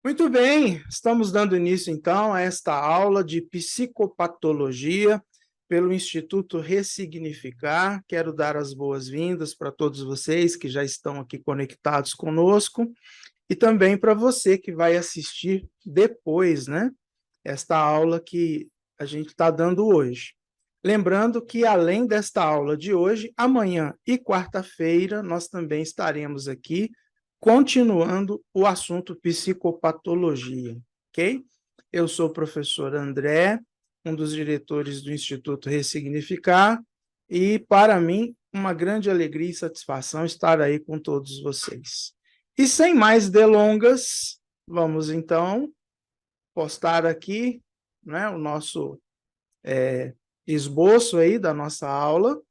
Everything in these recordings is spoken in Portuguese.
Muito bem, estamos dando início então a esta aula de psicopatologia pelo Instituto Ressignificar. Quero dar as boas-vindas para todos vocês que já estão aqui conectados conosco e também para você que vai assistir depois, né? Esta aula que a gente está dando hoje. Lembrando que, além desta aula de hoje, amanhã e quarta-feira, nós também estaremos aqui continuando o assunto psicopatologia, ok? Eu sou o professor André, um dos diretores do Instituto Ressignificar, e, para mim, uma grande alegria e satisfação estar aí com todos vocês. E, sem mais delongas, vamos, então, postar aqui, né, o nosso esboço aí da nossa aula,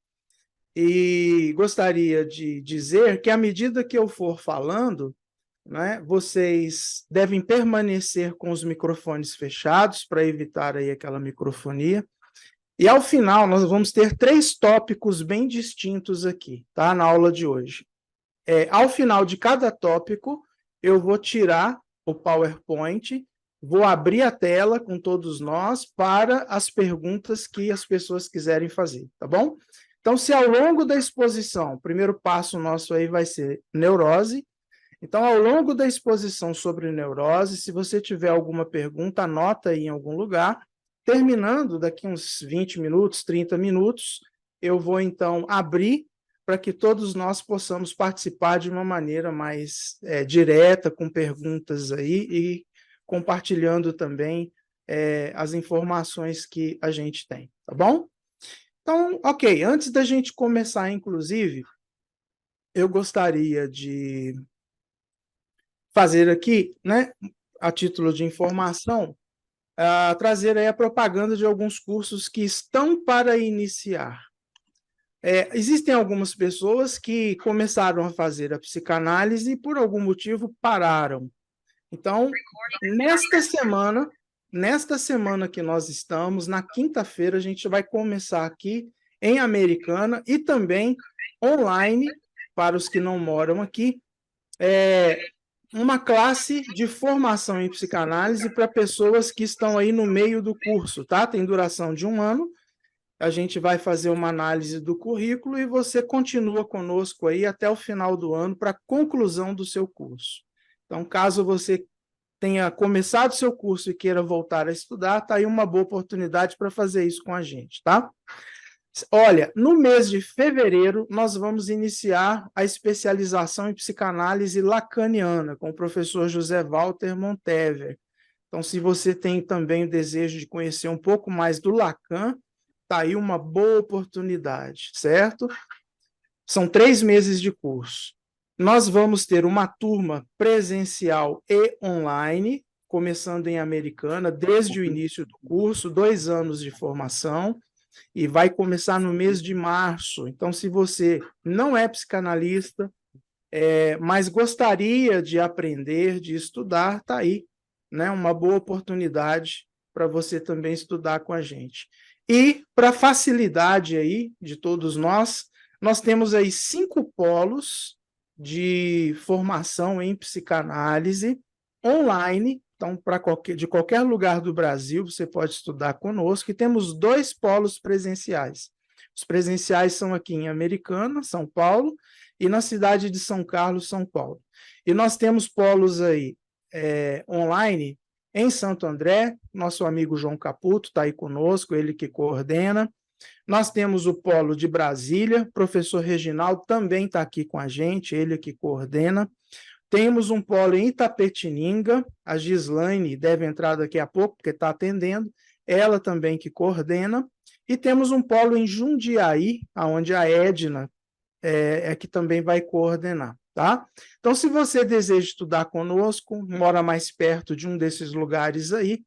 e gostaria de dizer que, à medida que eu for falando, né, vocês devem permanecer com os microfones fechados para evitar aí aquela microfonia. E, ao final, nós vamos ter 3 tópicos bem distintos aqui, tá, na aula de hoje. Ao final de cada tópico, eu vou tirar o PowerPoint, vou abrir a tela com todos nós para as perguntas que as pessoas quiserem fazer, tá bom? Então, se ao longo da exposição, o primeiro passo nosso aí vai ser neurose. Então, ao longo da exposição sobre neurose, se você tiver alguma pergunta, anota aí em algum lugar. Terminando, daqui uns 20 minutos, 30 minutos, eu vou, então, abrir para que todos nós possamos participar de uma maneira mais direta, com perguntas aí e compartilhando também as informações que a gente tem, tá bom? Então, ok, antes da gente começar, inclusive, eu gostaria de fazer aqui, né, a título de informação, trazer aí a propaganda de alguns cursos que estão para iniciar. Existem algumas pessoas que começaram a fazer a psicanálise e, por algum motivo, pararam. Então, nesta semana que nós estamos, na quinta-feira, a gente vai começar aqui em Americana e também online, para os que não moram aqui, uma classe de formação em psicanálise para pessoas que estão aí no meio do curso, tá? Tem duração de 1 ano. A gente vai fazer uma análise do currículo e você continua conosco aí até o final do ano para a conclusão do seu curso. Então, caso você tenha começado o seu curso e queira voltar a estudar, está aí uma boa oportunidade para fazer isso com a gente, tá? Olha, no mês de fevereiro, nós vamos iniciar a especialização em psicanálise lacaniana com o professor José Walter Montever. Então, se você tem também o desejo de conhecer um pouco mais do Lacan, está aí uma boa oportunidade, certo? São 3 meses de curso. Nós vamos ter uma turma presencial e online, começando em Americana, desde o início do curso, 2 anos de formação, e vai começar no mês de março. Então, se você não é psicanalista, mas gostaria de aprender, de estudar, está aí, né, uma boa oportunidade para você também estudar com a gente. E, para facilidade aí de todos nós temos aí 5 polos de formação em psicanálise online. Então, de qualquer lugar do Brasil, você pode estudar conosco. E temos 2 polos presenciais. Os presenciais são aqui em Americana, São Paulo, e na cidade de São Carlos, São Paulo. E nós temos polos aí online em Santo André. Nosso amigo João Caputo está aí conosco, ele que coordena. Nós temos o polo de Brasília, professor Reginaldo também está aqui com a gente, ele que coordena. Temos um polo em Itapetininga, a Gislaine deve entrar daqui a pouco, porque está atendendo, ela também que coordena. E temos um polo em Jundiaí, onde a Edna que também vai coordenar, tá? Então, se você deseja estudar conosco, mora mais perto de um desses lugares aí,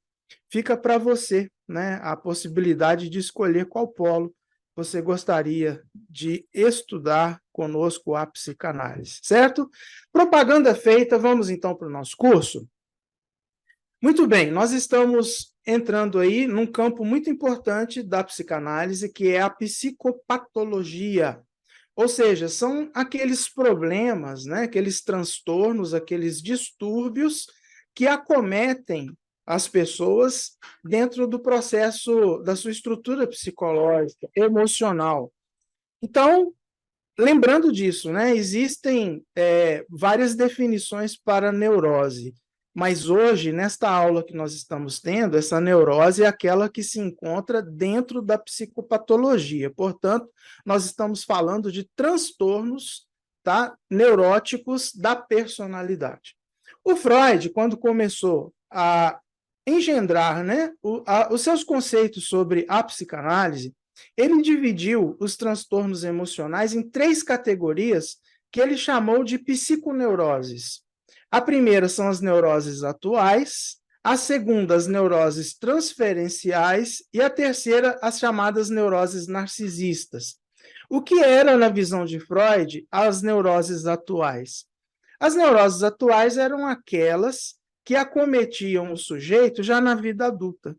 fica para você, né, a possibilidade de escolher qual polo você gostaria de estudar conosco a psicanálise, certo? Propaganda feita, vamos então para o nosso curso? Muito bem, nós estamos entrando aí num campo muito importante da psicanálise, que é a psicopatologia. Ou seja, são aqueles problemas, né, aqueles transtornos, aqueles distúrbios que acometem as pessoas dentro do processo da sua estrutura psicológica, emocional. Então, lembrando disso, né, existem várias definições para neurose, mas hoje, nesta aula que nós estamos tendo, essa neurose é aquela que se encontra dentro da psicopatologia. Portanto, nós estamos falando de transtornos, tá, neuróticos da personalidade. O Freud, quando começou a engendrar, né, os seus conceitos sobre a psicanálise, ele dividiu os transtornos emocionais em 3 categorias que ele chamou de psiconeuroses. A primeira são as neuroses atuais, a segunda, as neuroses transferenciais, e a terceira, as chamadas neuroses narcisistas. O que era, na visão de Freud, as neuroses atuais? As neuroses atuais eram aquelas que acometiam o sujeito já na vida adulta,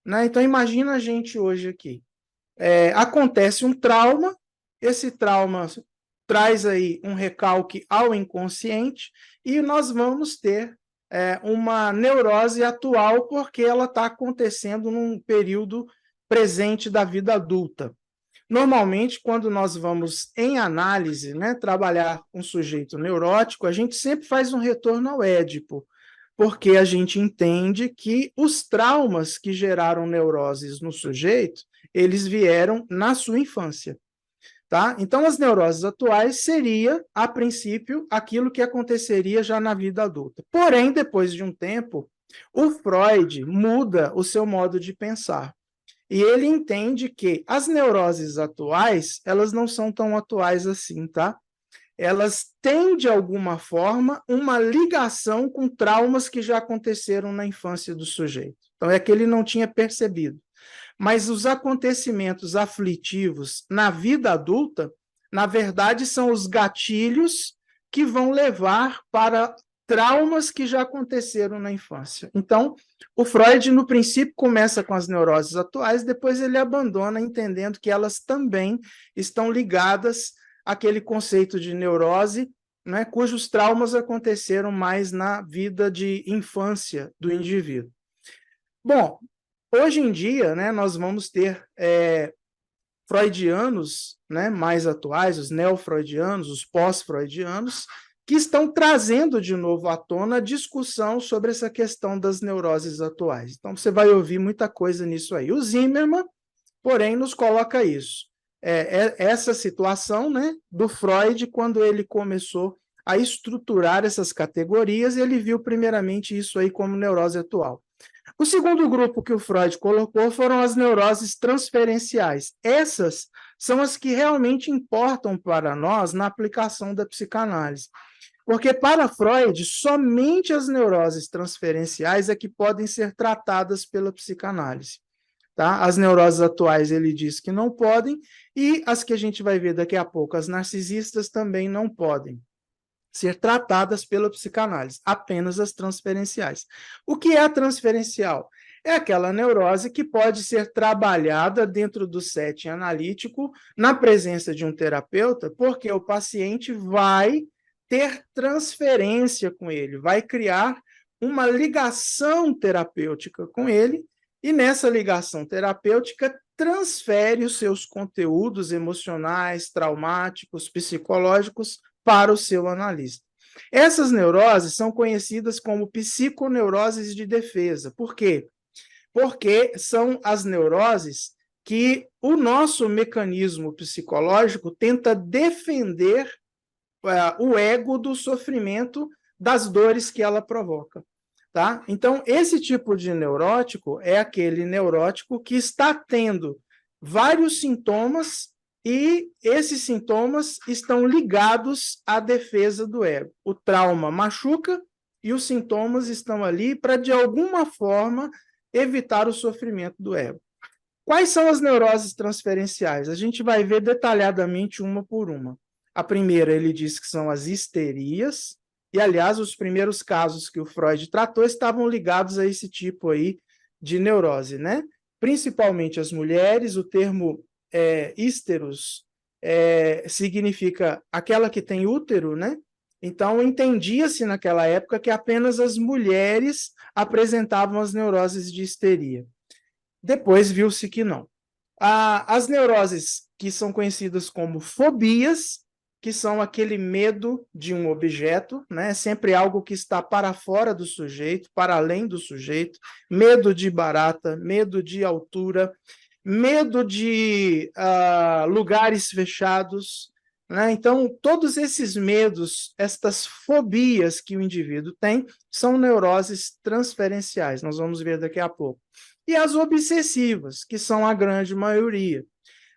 né? Então, imagina a gente hoje aqui. Acontece um trauma, esse trauma traz aí um recalque ao inconsciente e nós vamos ter uma neurose atual porque ela está acontecendo num período presente da vida adulta. Normalmente, quando nós vamos em análise, né, trabalhar um sujeito neurótico, a gente sempre faz um retorno ao Édipo, porque a gente entende que os traumas que geraram neuroses no sujeito, eles vieram na sua infância. Tá? Então, as neuroses atuais seria, a princípio, aquilo que aconteceria já na vida adulta. Porém, depois de um tempo, o Freud muda o seu modo de pensar. E ele entende que as neuroses atuais, elas não são tão atuais assim, tá? Elas têm, de alguma forma, uma ligação com traumas que já aconteceram na infância do sujeito. Então, é que ele não tinha percebido. Mas os acontecimentos aflitivos na vida adulta, na verdade, são os gatilhos que vão levar para traumas que já aconteceram na infância. Então, o Freud, no princípio, começa com as neuroses atuais, depois ele abandona, entendendo que elas também estão ligadas àquele conceito de neurose, né, cujos traumas aconteceram mais na vida de infância do indivíduo. Bom, hoje em dia, né, nós vamos ter freudianos, né, mais atuais, os neofreudianos, os pós-freudianos, que estão trazendo de novo à tona a discussão sobre essa questão das neuroses atuais. Então, você vai ouvir muita coisa nisso aí. O Zimmermann, porém, nos coloca isso. Essa situação, né, do Freud, quando ele começou a estruturar essas categorias, ele viu primeiramente isso aí como neurose atual. O segundo grupo que o Freud colocou foram as neuroses transferenciais. Essas são as que realmente importam para nós na aplicação da psicanálise. Porque, para Freud, somente as neuroses transferenciais é que podem ser tratadas pela psicanálise. Tá? As neuroses atuais ele diz que não podem, e as que a gente vai ver daqui a pouco, as narcisistas, também não podem ser tratadas pela psicanálise, apenas as transferenciais. O que é a transferencial? É aquela neurose que pode ser trabalhada dentro do setting analítico, na presença de um terapeuta, porque o paciente vai ter transferência com ele, vai criar uma ligação terapêutica com ele, e nessa ligação terapêutica transfere os seus conteúdos emocionais, traumáticos, psicológicos para o seu analista. Essas neuroses são conhecidas como psiconeuroses de defesa. Por quê? Porque são as neuroses que o nosso mecanismo psicológico tenta defender o ego do sofrimento, das dores que ela provoca. Tá? Então, esse tipo de neurótico é aquele neurótico que está tendo vários sintomas e esses sintomas estão ligados à defesa do ego. O trauma machuca e os sintomas estão ali para, de alguma forma, evitar o sofrimento do ego. Quais são as neuroses transferenciais? A gente vai ver detalhadamente uma por uma. A primeira, ele diz que são as histerias, e, aliás, os primeiros casos que o Freud tratou estavam ligados a esse tipo aí de neurose, né? Principalmente as mulheres. O termo hísteros significa aquela que tem útero, né? Então, entendia-se naquela época que apenas as mulheres apresentavam as neuroses de histeria. Depois viu-se que não. As neuroses que são conhecidas como fobias, que são aquele medo de um objeto, né? Sempre algo que está para fora do sujeito, para além do sujeito, medo de barata, medo de altura, medo de lugares fechados, né? Então, todos esses medos, estas fobias que o indivíduo tem, são neuroses transferenciais, nós vamos ver daqui a pouco. E as obsessivas, que são a grande maioria.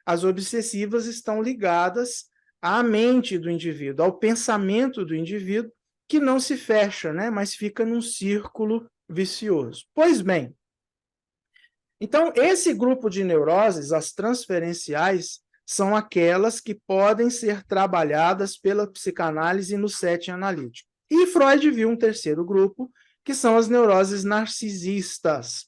As obsessivas estão ligadas à mente do indivíduo, ao pensamento do indivíduo, que não se fecha, né? Mas fica num círculo vicioso. Pois bem, então, esse grupo de neuroses, as transferenciais, são aquelas que podem ser trabalhadas pela psicanálise no setting analítico. E Freud viu um terceiro grupo, que são as neuroses narcisistas.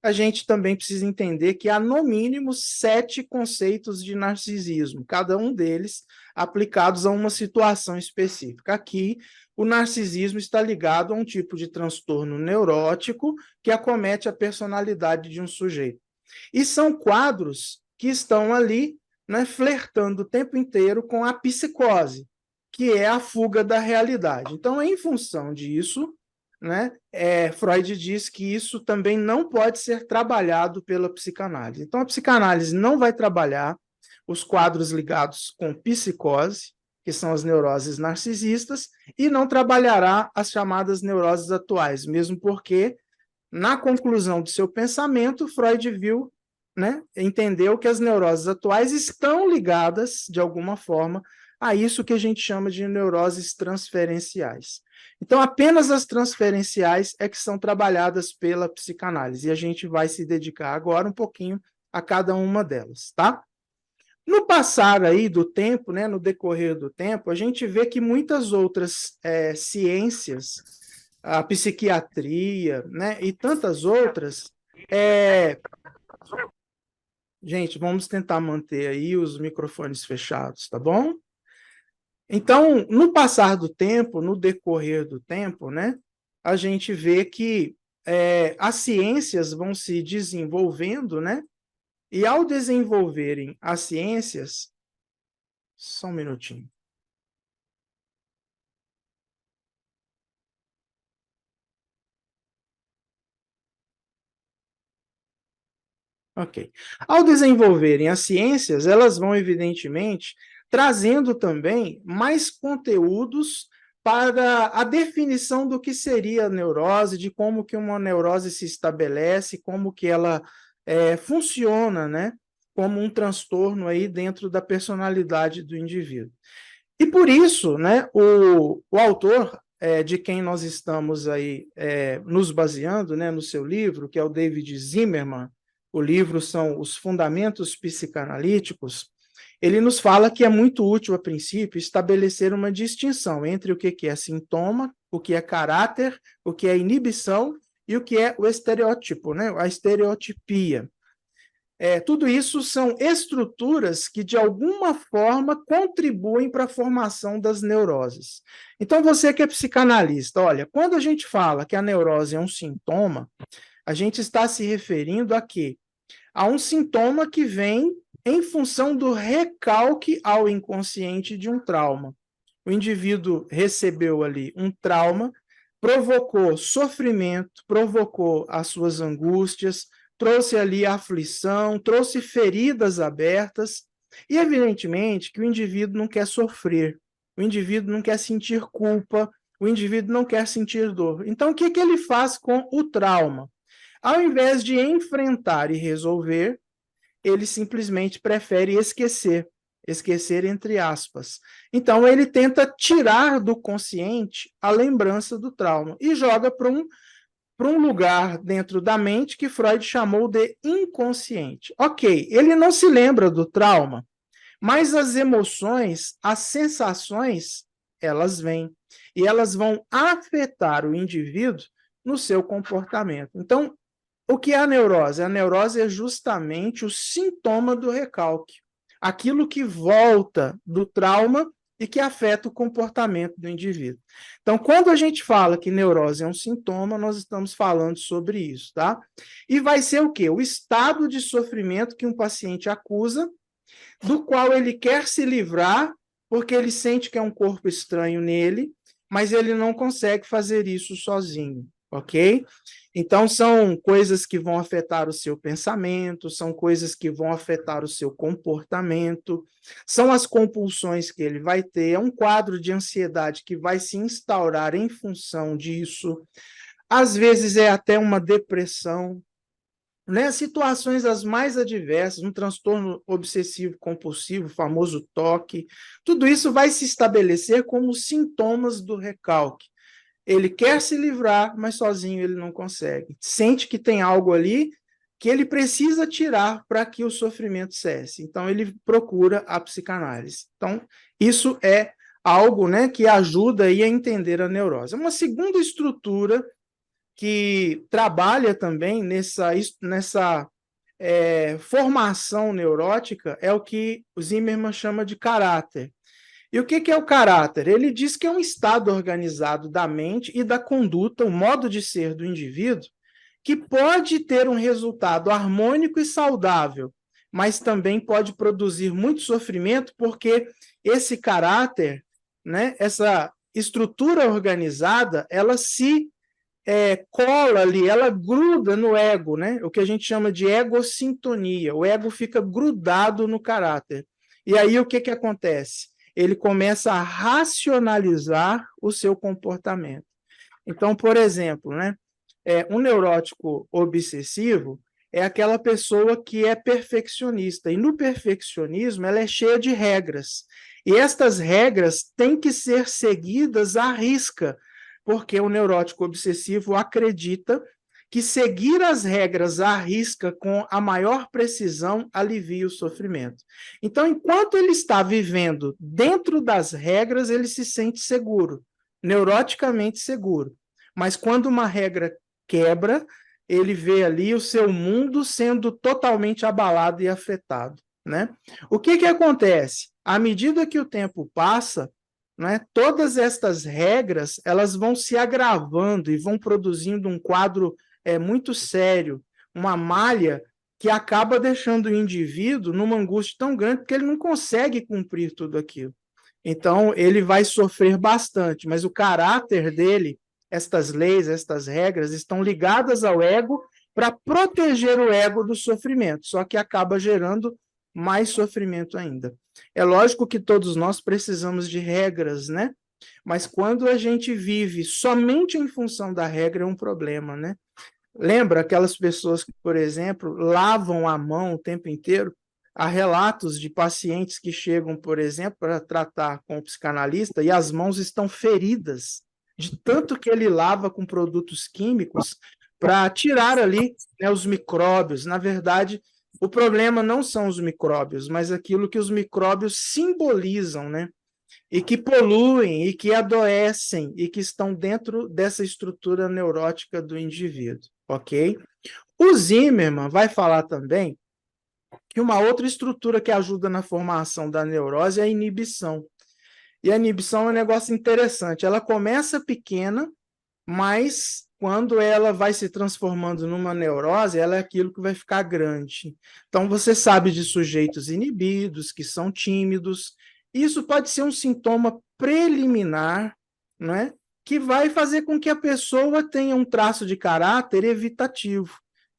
A gente também precisa entender que há, no mínimo, 7 conceitos de narcisismo, cada um deles aplicados a uma situação específica. Aqui, o narcisismo está ligado a um tipo de transtorno neurótico que acomete a personalidade de um sujeito. E são quadros que estão ali, né, flertando o tempo inteiro com a psicose, que é a fuga da realidade. Então, em função disso, né, Freud diz que isso também não pode ser trabalhado pela psicanálise. Então, a psicanálise não vai trabalhar os quadros ligados com psicose, que são as neuroses narcisistas, e não trabalhará as chamadas neuroses atuais, mesmo porque, na conclusão do seu pensamento, Freud viu, né, entendeu que as neuroses atuais estão ligadas, de alguma forma, a isso que a gente chama de neuroses transferenciais. Então, apenas as transferenciais é que são trabalhadas pela psicanálise, e a gente vai se dedicar agora um pouquinho a cada uma delas, tá? No passar aí do tempo, né, no decorrer do tempo, a gente vê que muitas outras ciências, a psiquiatria, né, e tantas outras, gente, vamos tentar manter aí os microfones fechados, tá bom? Então, no passar do tempo, no decorrer do tempo, né, a gente vê que as ciências vão se desenvolvendo, né, e ao desenvolverem as ciências, só um minutinho. Ok. Ao desenvolverem as ciências, elas vão, evidentemente, trazendo também mais conteúdos para a definição do que seria a neurose, de como que uma neurose se estabelece, como que ela funciona, né, como um transtorno aí dentro da personalidade do indivíduo. E por isso, né, o autor de quem nós estamos aí nos baseando, né, no seu livro, que é o David Zimmerman, o livro são Os Fundamentos Psicanalíticos, ele nos fala que é muito útil, a princípio, estabelecer uma distinção entre o que é sintoma, o que é caráter, o que é inibição e o que é o estereótipo, né? A estereotipia. Tudo isso são estruturas que, de alguma forma, contribuem para a formação das neuroses. Então, você que é psicanalista, olha, quando a gente fala que a neurose é um sintoma, a gente está se referindo a quê? A um sintoma que vem em função do recalque ao inconsciente de um trauma. O indivíduo recebeu ali um trauma, provocou sofrimento, provocou as suas angústias, trouxe ali aflição, trouxe feridas abertas, e evidentemente que o indivíduo não quer sofrer, o indivíduo não quer sentir culpa, o indivíduo não quer sentir dor. Então, o que ele faz com o trauma? Ao invés de enfrentar e resolver, ele simplesmente prefere esquecer, esquecer entre aspas. Então, ele tenta tirar do consciente a lembrança do trauma e joga para um lugar dentro da mente que Freud chamou de inconsciente. Ok, ele não se lembra do trauma, mas as emoções, as sensações, elas vêm e elas vão afetar o indivíduo no seu comportamento. Então, o que é a neurose? A neurose é justamente o sintoma do recalque. Aquilo que volta do trauma e que afeta o comportamento do indivíduo. Então, quando a gente fala que neurose é um sintoma, nós estamos falando sobre isso, tá? E vai ser o quê? O estado de sofrimento que um paciente acusa, do qual ele quer se livrar, porque ele sente que é um corpo estranho nele, mas ele não consegue fazer isso sozinho, ok? Então, são coisas que vão afetar o seu pensamento, são coisas que vão afetar o seu comportamento, são as compulsões que ele vai ter, é um quadro de ansiedade que vai se instaurar em função disso, às vezes é até uma depressão, né? Situações as mais adversas, um transtorno obsessivo-compulsivo, famoso TOC, tudo isso vai se estabelecer como sintomas do recalque. Ele quer se livrar, mas sozinho ele não consegue. Sente que tem algo ali que ele precisa tirar para que o sofrimento cesse. Então, ele procura a psicanálise. Então, isso é algo, né, que ajuda aí a entender a neurose. Uma segunda estrutura que trabalha também nessa formação neurótica é o que o Zimmermann chama de caráter. E o que é o caráter? Ele diz que é um estado organizado da mente e da conduta, o modo de ser do indivíduo, que pode ter um resultado harmônico e saudável, mas também pode produzir muito sofrimento, porque esse caráter, né, essa estrutura organizada, ela se cola ali, ela gruda no ego, né? O que a gente chama de egossintonia. O ego fica grudado no caráter. E aí o que acontece? Ele começa a racionalizar o seu comportamento. Então, por exemplo, né, um neurótico obsessivo é aquela pessoa que é perfeccionista. E no perfeccionismo, ela é cheia de regras. E estas regras têm que ser seguidas à risca, porque o neurótico obsessivo acredita que seguir as regras à risca com a maior precisão alivia o sofrimento. Então, enquanto ele está vivendo dentro das regras, ele se sente seguro, neuroticamente seguro. Mas quando uma regra quebra, ele vê ali o seu mundo sendo totalmente abalado e afetado, né? O que acontece? À medida que o tempo passa, né, todas estas regras elas vão se agravando e vão produzindo um quadro muito sério, uma malha que acaba deixando o indivíduo numa angústia tão grande que ele não consegue cumprir tudo aquilo. Então, ele vai sofrer bastante, mas o caráter dele, estas leis, estas regras, estão ligadas ao ego para proteger o ego do sofrimento, só que acaba gerando mais sofrimento ainda. É lógico que todos nós precisamos de regras, né? Mas quando a gente vive somente em função da regra, é um problema, né? Lembra aquelas pessoas que, por exemplo, lavam a mão o tempo inteiro? Há relatos de pacientes que chegam, por exemplo, para tratar com o psicanalista e as mãos estão feridas, de tanto que ele lava com produtos químicos para tirar ali, né, os micróbios. Na verdade, o problema não são os micróbios, mas aquilo que os micróbios simbolizam, né? E que poluem, e que adoecem, e que estão dentro dessa estrutura neurótica do indivíduo, ok? O Zimmermann vai falar também que uma outra estrutura que ajuda na formação da neurose é a inibição. E a inibição é um negócio interessante. Ela começa pequena, mas quando ela vai se transformando numa neurose, ela é aquilo que vai ficar grande. Então, você sabe de sujeitos inibidos, que são tímidos. Isso pode ser um sintoma preliminar, não é? Que vai fazer com que a pessoa tenha um traço de caráter evitativo.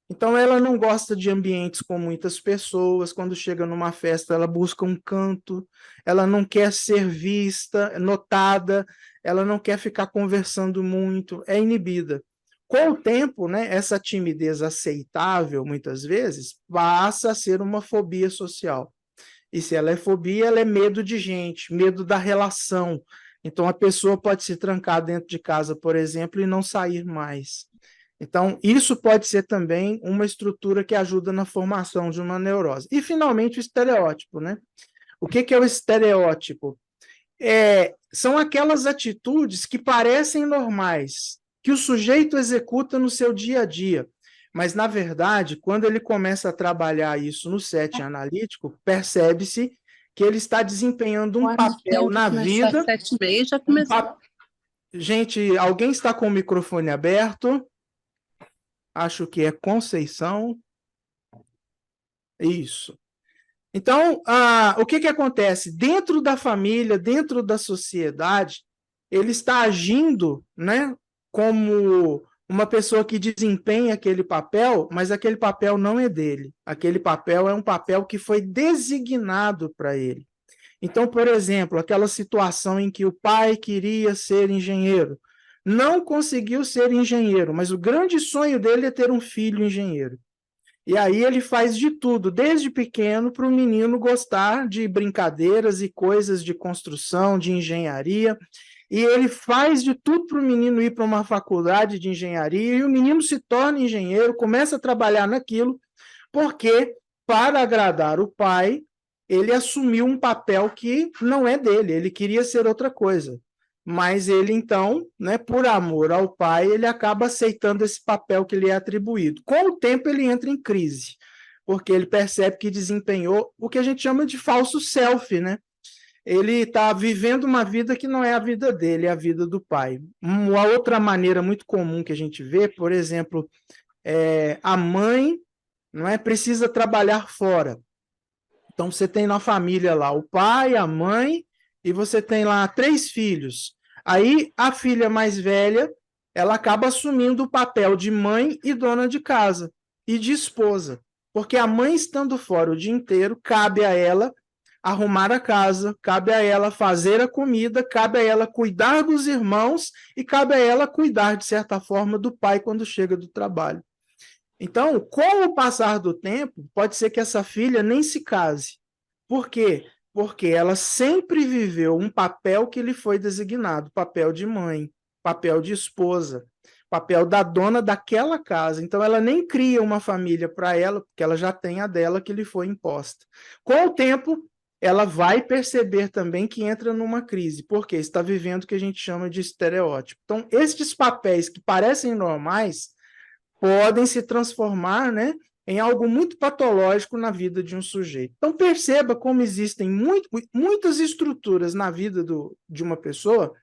Então, ela não gosta de ambientes com muitas pessoas. Quando chega numa festa, ela busca um canto, ela não quer ser vista, notada, ela não quer ficar conversando muito, é inibida. Com o tempo, né, essa timidez aceitável, muitas vezes, passa a ser uma fobia social. E se ela é fobia, ela é medo de gente, medo da relação. Então, a pessoa pode se trancar dentro de casa, por exemplo, e não sair mais. Então, isso pode ser também uma estrutura que ajuda na formação de uma neurose. E, finalmente, o estereótipo, né? O que é o estereótipo? São aquelas atitudes que parecem normais, que o sujeito executa no seu dia a dia, mas, na verdade, quando ele começa a trabalhar isso no setting analítico, percebe-se que ele está desempenhando um papel na vida. 7h30, já começou. Gente, alguém está com o microfone aberto? Acho que é Conceição. Isso. Então, o que acontece? Dentro da família, dentro da sociedade, ele está agindo, né, como uma pessoa que desempenha aquele papel, mas aquele papel não é dele. Aquele papel é um papel que foi designado para ele. Então, por exemplo, aquela situação em que o pai queria ser engenheiro, não conseguiu ser engenheiro, mas o grande sonho dele é ter um filho engenheiro. E aí ele faz de tudo, desde pequeno, para o menino gostar de brincadeiras e coisas de construção, de engenharia. E ele faz de tudo para o menino ir para uma faculdade de engenharia, e o menino se torna engenheiro, começa a trabalhar naquilo, porque, para agradar o pai, ele assumiu um papel que não é dele, ele queria ser outra coisa. Mas ele, então, né, por amor ao pai, ele acaba aceitando esse papel que lhe é atribuído. Com o tempo, ele entra em crise, porque ele percebe que desempenhou o que a gente chama de falso self, né? Ele está vivendo uma vida que não é a vida dele, é a vida do pai. Uma outra maneira muito comum que a gente vê, por exemplo, a mãe não é precisa trabalhar fora. Então, você tem na família lá o pai, a mãe, e você tem lá 3 filhos. Aí, a filha mais velha, ela acaba assumindo o papel de mãe e dona de casa, e de esposa. Porque a mãe estando fora o dia inteiro, cabe a ela arrumar a casa, cabe a ela fazer a comida, cabe a ela cuidar dos irmãos e cabe a ela cuidar, de certa forma, do pai quando chega do trabalho. Então, com o passar do tempo, pode ser que essa filha nem se case. Por quê? Porque ela sempre viveu um papel que lhe foi designado, papel de mãe, papel de esposa, papel da dona daquela casa. Então, ela nem cria uma família para ela, porque ela já tem a dela que lhe foi imposta. Com o tempo, ela vai perceber também que entra numa crise, porque está vivendo o que a gente chama de estereótipo. Então, estes papéis que parecem normais podem se transformar, né, em algo muito patológico na vida de um sujeito. Então, perceba como existem muitas estruturas na vida de uma pessoa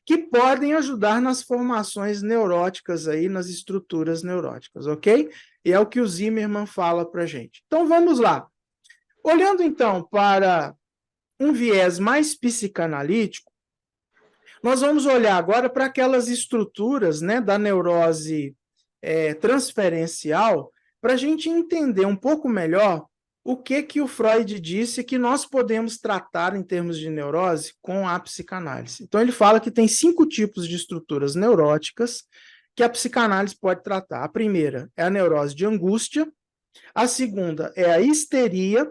que podem ajudar nas formações neuróticas aí, nas estruturas neuróticas, ok? E é o que o Zimmermann fala para a gente. Então, vamos lá. Olhando, então, para um viés mais psicanalítico, nós vamos olhar agora para aquelas estruturas, né, da neurose transferencial, para a gente entender um pouco melhor o que o Freud disse que nós podemos tratar em termos de neurose com a psicanálise. Então, ele fala que tem 5 tipos de estruturas neuróticas que a psicanálise pode tratar. A primeira é a neurose de angústia, a segunda é a histeria,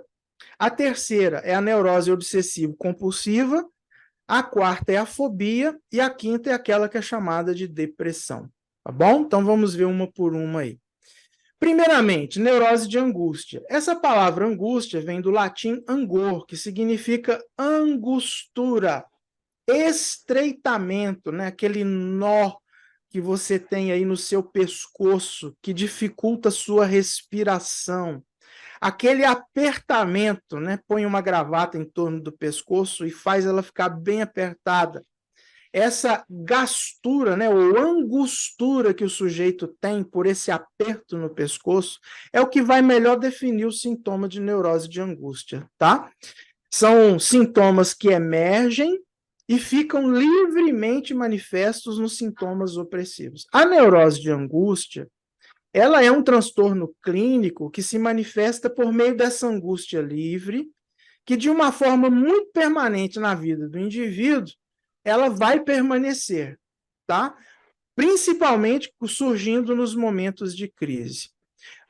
a terceira é a neurose obsessivo-compulsiva, a quarta é a fobia e a quinta é aquela que é chamada de depressão. Tá bom? Então vamos ver uma por uma aí. Primeiramente, neurose de angústia. Essa palavra angústia vem do latim angor, que significa angustura, estreitamento, né? Aquele nó que você tem aí no seu pescoço, que dificulta a sua respiração. Aquele apertamento, né? Põe uma gravata em torno do pescoço e faz ela ficar bem apertada. Essa gastura, né, ou angustura que o sujeito tem por esse aperto no pescoço é o que vai melhor definir o sintoma de neurose de angústia, tá? São sintomas que emergem e ficam livremente manifestos nos sintomas opressivos. A neurose de angústia, ela é um transtorno clínico que se manifesta por meio dessa angústia livre, que de uma forma muito permanente na vida do indivíduo, ela vai permanecer, tá? Principalmente surgindo nos momentos de crise.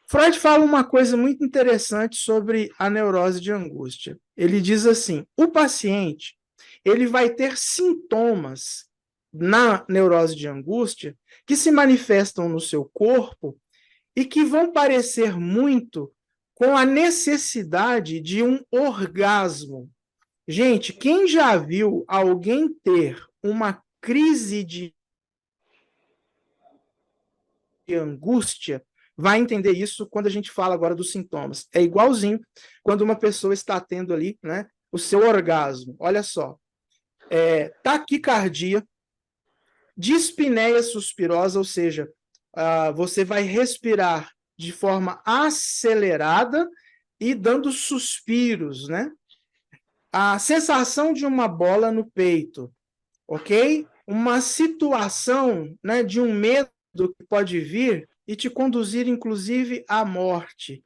Freud fala uma coisa muito interessante sobre a neurose de angústia. Ele diz assim: o paciente ele vai ter sintomas na neurose de angústia que se manifestam no seu corpo e que vão parecer muito com a necessidade de um orgasmo. Gente, quem já viu alguém ter uma crise de angústia vai entender isso quando a gente fala agora dos sintomas. É igualzinho quando uma pessoa está tendo ali, né, o seu orgasmo. Olha só. Taquicardia, dispneia suspirosa, ou seja, você vai respirar de forma acelerada e dando suspiros, né? A sensação de uma bola no peito, ok? Uma situação, né, de um medo que pode vir e te conduzir, inclusive, à morte.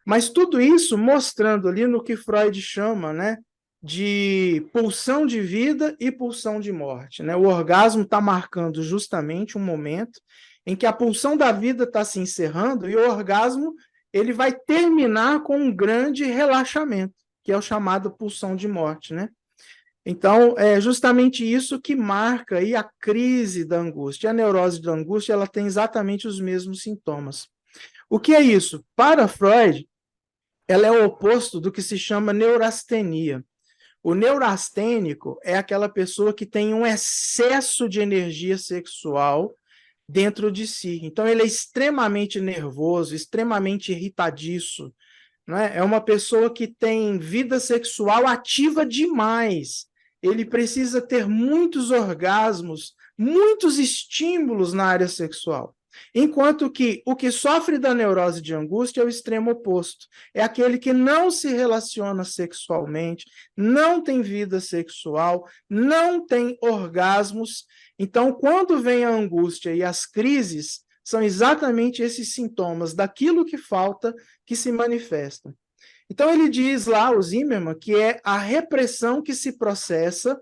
Mas tudo isso mostrando ali no que Freud chama, né, de pulsão de vida e pulsão de morte, né? O orgasmo está marcando justamente um momento em que a pulsão da vida está se encerrando e o orgasmo ele vai terminar com um grande relaxamento, que é o chamado pulsão de morte, né? Então, é justamente isso que marca aí a crise da angústia. A neurose da angústia, ela tem exatamente os mesmos sintomas. O que é isso? Para Freud, ela é o oposto do que se chama neurastenia. O neurastênico é aquela pessoa que tem um excesso de energia sexual dentro de si. Então, ele é extremamente nervoso, extremamente irritadiço, né? É uma pessoa que tem vida sexual ativa demais. Ele precisa ter muitos orgasmos, muitos estímulos na área sexual. Enquanto que o que sofre da neurose de angústia é o extremo oposto. É aquele que não se relaciona sexualmente, não tem vida sexual, não tem orgasmos. Então, quando vem a angústia e as crises, são exatamente esses sintomas daquilo que falta que se manifestam. Então, ele diz lá, o Zimmermann, que é a repressão que se processa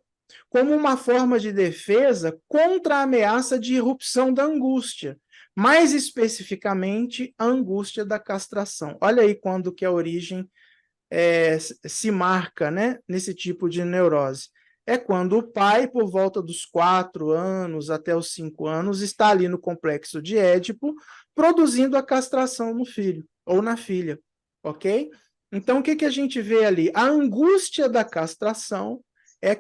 como uma forma de defesa contra a ameaça de irrupção da angústia, mais especificamente a angústia da castração. Olha aí quando que a origem se marca, né, nesse tipo de neurose. É quando o pai, por volta dos 4 anos até os 5 anos, está ali no complexo de Édipo, produzindo a castração no filho ou na filha, ok? Então, o que a gente vê ali? A angústia da castração é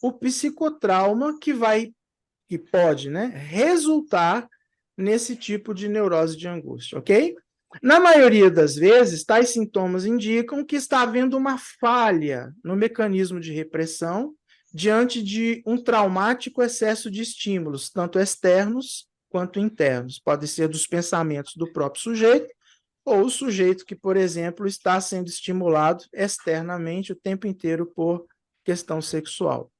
o psicotrauma que pode, né, resultar nesse tipo de neurose de angústia, ok? Na maioria das vezes, tais sintomas indicam que está havendo uma falha no mecanismo de repressão diante de um traumático excesso de estímulos, tanto externos quanto internos. Pode ser dos pensamentos do próprio sujeito, ou o sujeito que, por exemplo, está sendo estimulado externamente o tempo inteiro por questão sexual.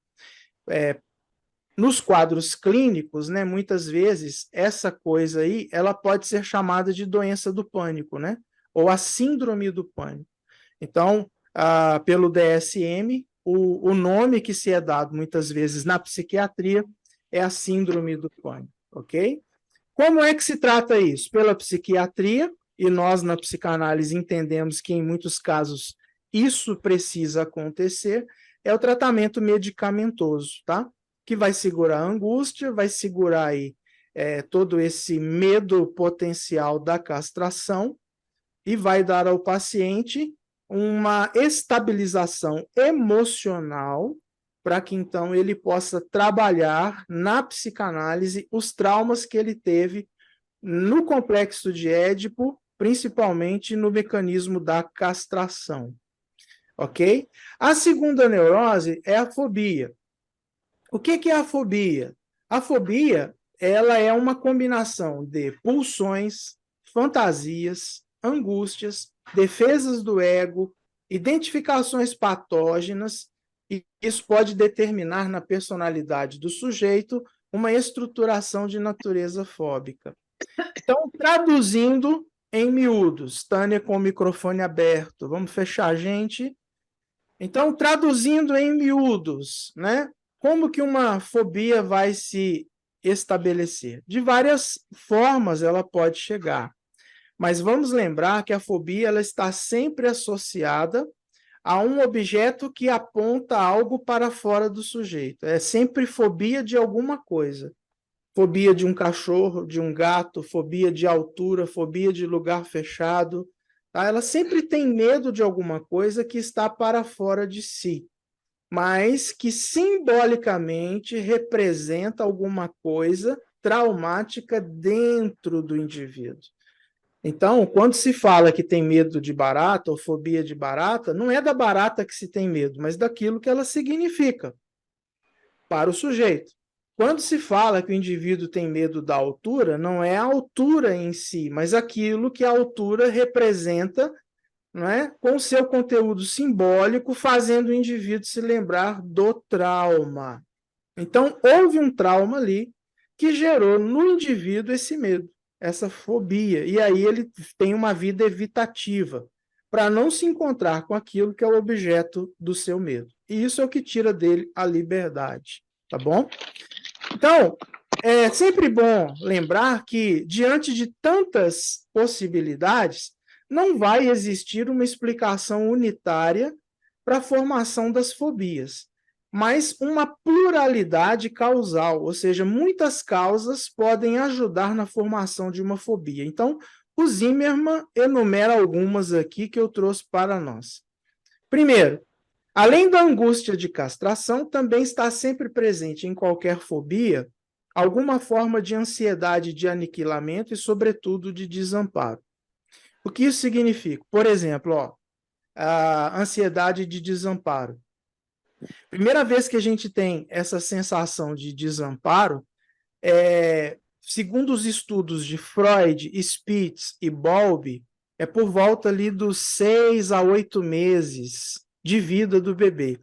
Nos quadros clínicos, né, muitas vezes, essa coisa aí, ela pode ser chamada de doença do pânico, né? Ou a síndrome do pânico. Então, pelo DSM, o nome que se é dado muitas vezes na psiquiatria é a síndrome do pânico, ok? Como é que se trata isso? Pela psiquiatria, e nós na psicanálise entendemos que em muitos casos isso precisa acontecer, é o tratamento medicamentoso, tá? Que vai segurar a angústia, vai segurar aí todo esse medo potencial da castração e vai dar ao paciente uma estabilização emocional para que então ele possa trabalhar na psicanálise os traumas que ele teve no complexo de Édipo, principalmente no mecanismo da castração, ok? A segunda neurose é a fobia. O que é a fobia? A fobia, ela é uma combinação de pulsões, fantasias, angústias, defesas do ego, identificações patógenas, e isso pode determinar na personalidade do sujeito uma estruturação de natureza fóbica. Então, traduzindo em miúdos, Tânia com o microfone aberto, vamos fechar, gente? Então, traduzindo em miúdos, né? Como que uma fobia vai se estabelecer? De várias formas ela pode chegar, mas vamos lembrar que a fobia ela está sempre associada a um objeto que aponta algo para fora do sujeito. É sempre fobia de alguma coisa. Fobia de um cachorro, de um gato, fobia de altura, fobia de lugar fechado. Tá? Ela sempre tem medo de alguma coisa que está para fora de si, mas que simbolicamente representa alguma coisa traumática dentro do indivíduo. Então, quando se fala que tem medo de barata ou fobia de barata, não é da barata que se tem medo, mas daquilo que ela significa para o sujeito. Quando se fala que o indivíduo tem medo da altura, não é a altura em si, mas aquilo que a altura representa, não é? Com seu conteúdo simbólico, fazendo o indivíduo se lembrar do trauma. Então, houve um trauma ali que gerou no indivíduo esse medo, essa fobia. E aí ele tem uma vida evitativa, para não se encontrar com aquilo que é o objeto do seu medo. E isso é o que tira dele a liberdade, tá bom? Então, é sempre bom lembrar que, diante de tantas possibilidades, não vai existir uma explicação unitária para a formação das fobias, mas uma pluralidade causal, ou seja, muitas causas podem ajudar na formação de uma fobia. Então, o Zimmermann enumera algumas aqui que eu trouxe para nós. Primeiro, além da angústia de castração, também está sempre presente em qualquer fobia alguma forma de ansiedade de aniquilamento e, sobretudo, de desamparo. O que isso significa? Por exemplo, a ansiedade de desamparo. Primeira vez que a gente tem essa sensação de desamparo, segundo os estudos de Freud, Spitz e Bowlby, é por volta ali dos 6 a 8 meses de vida do bebê.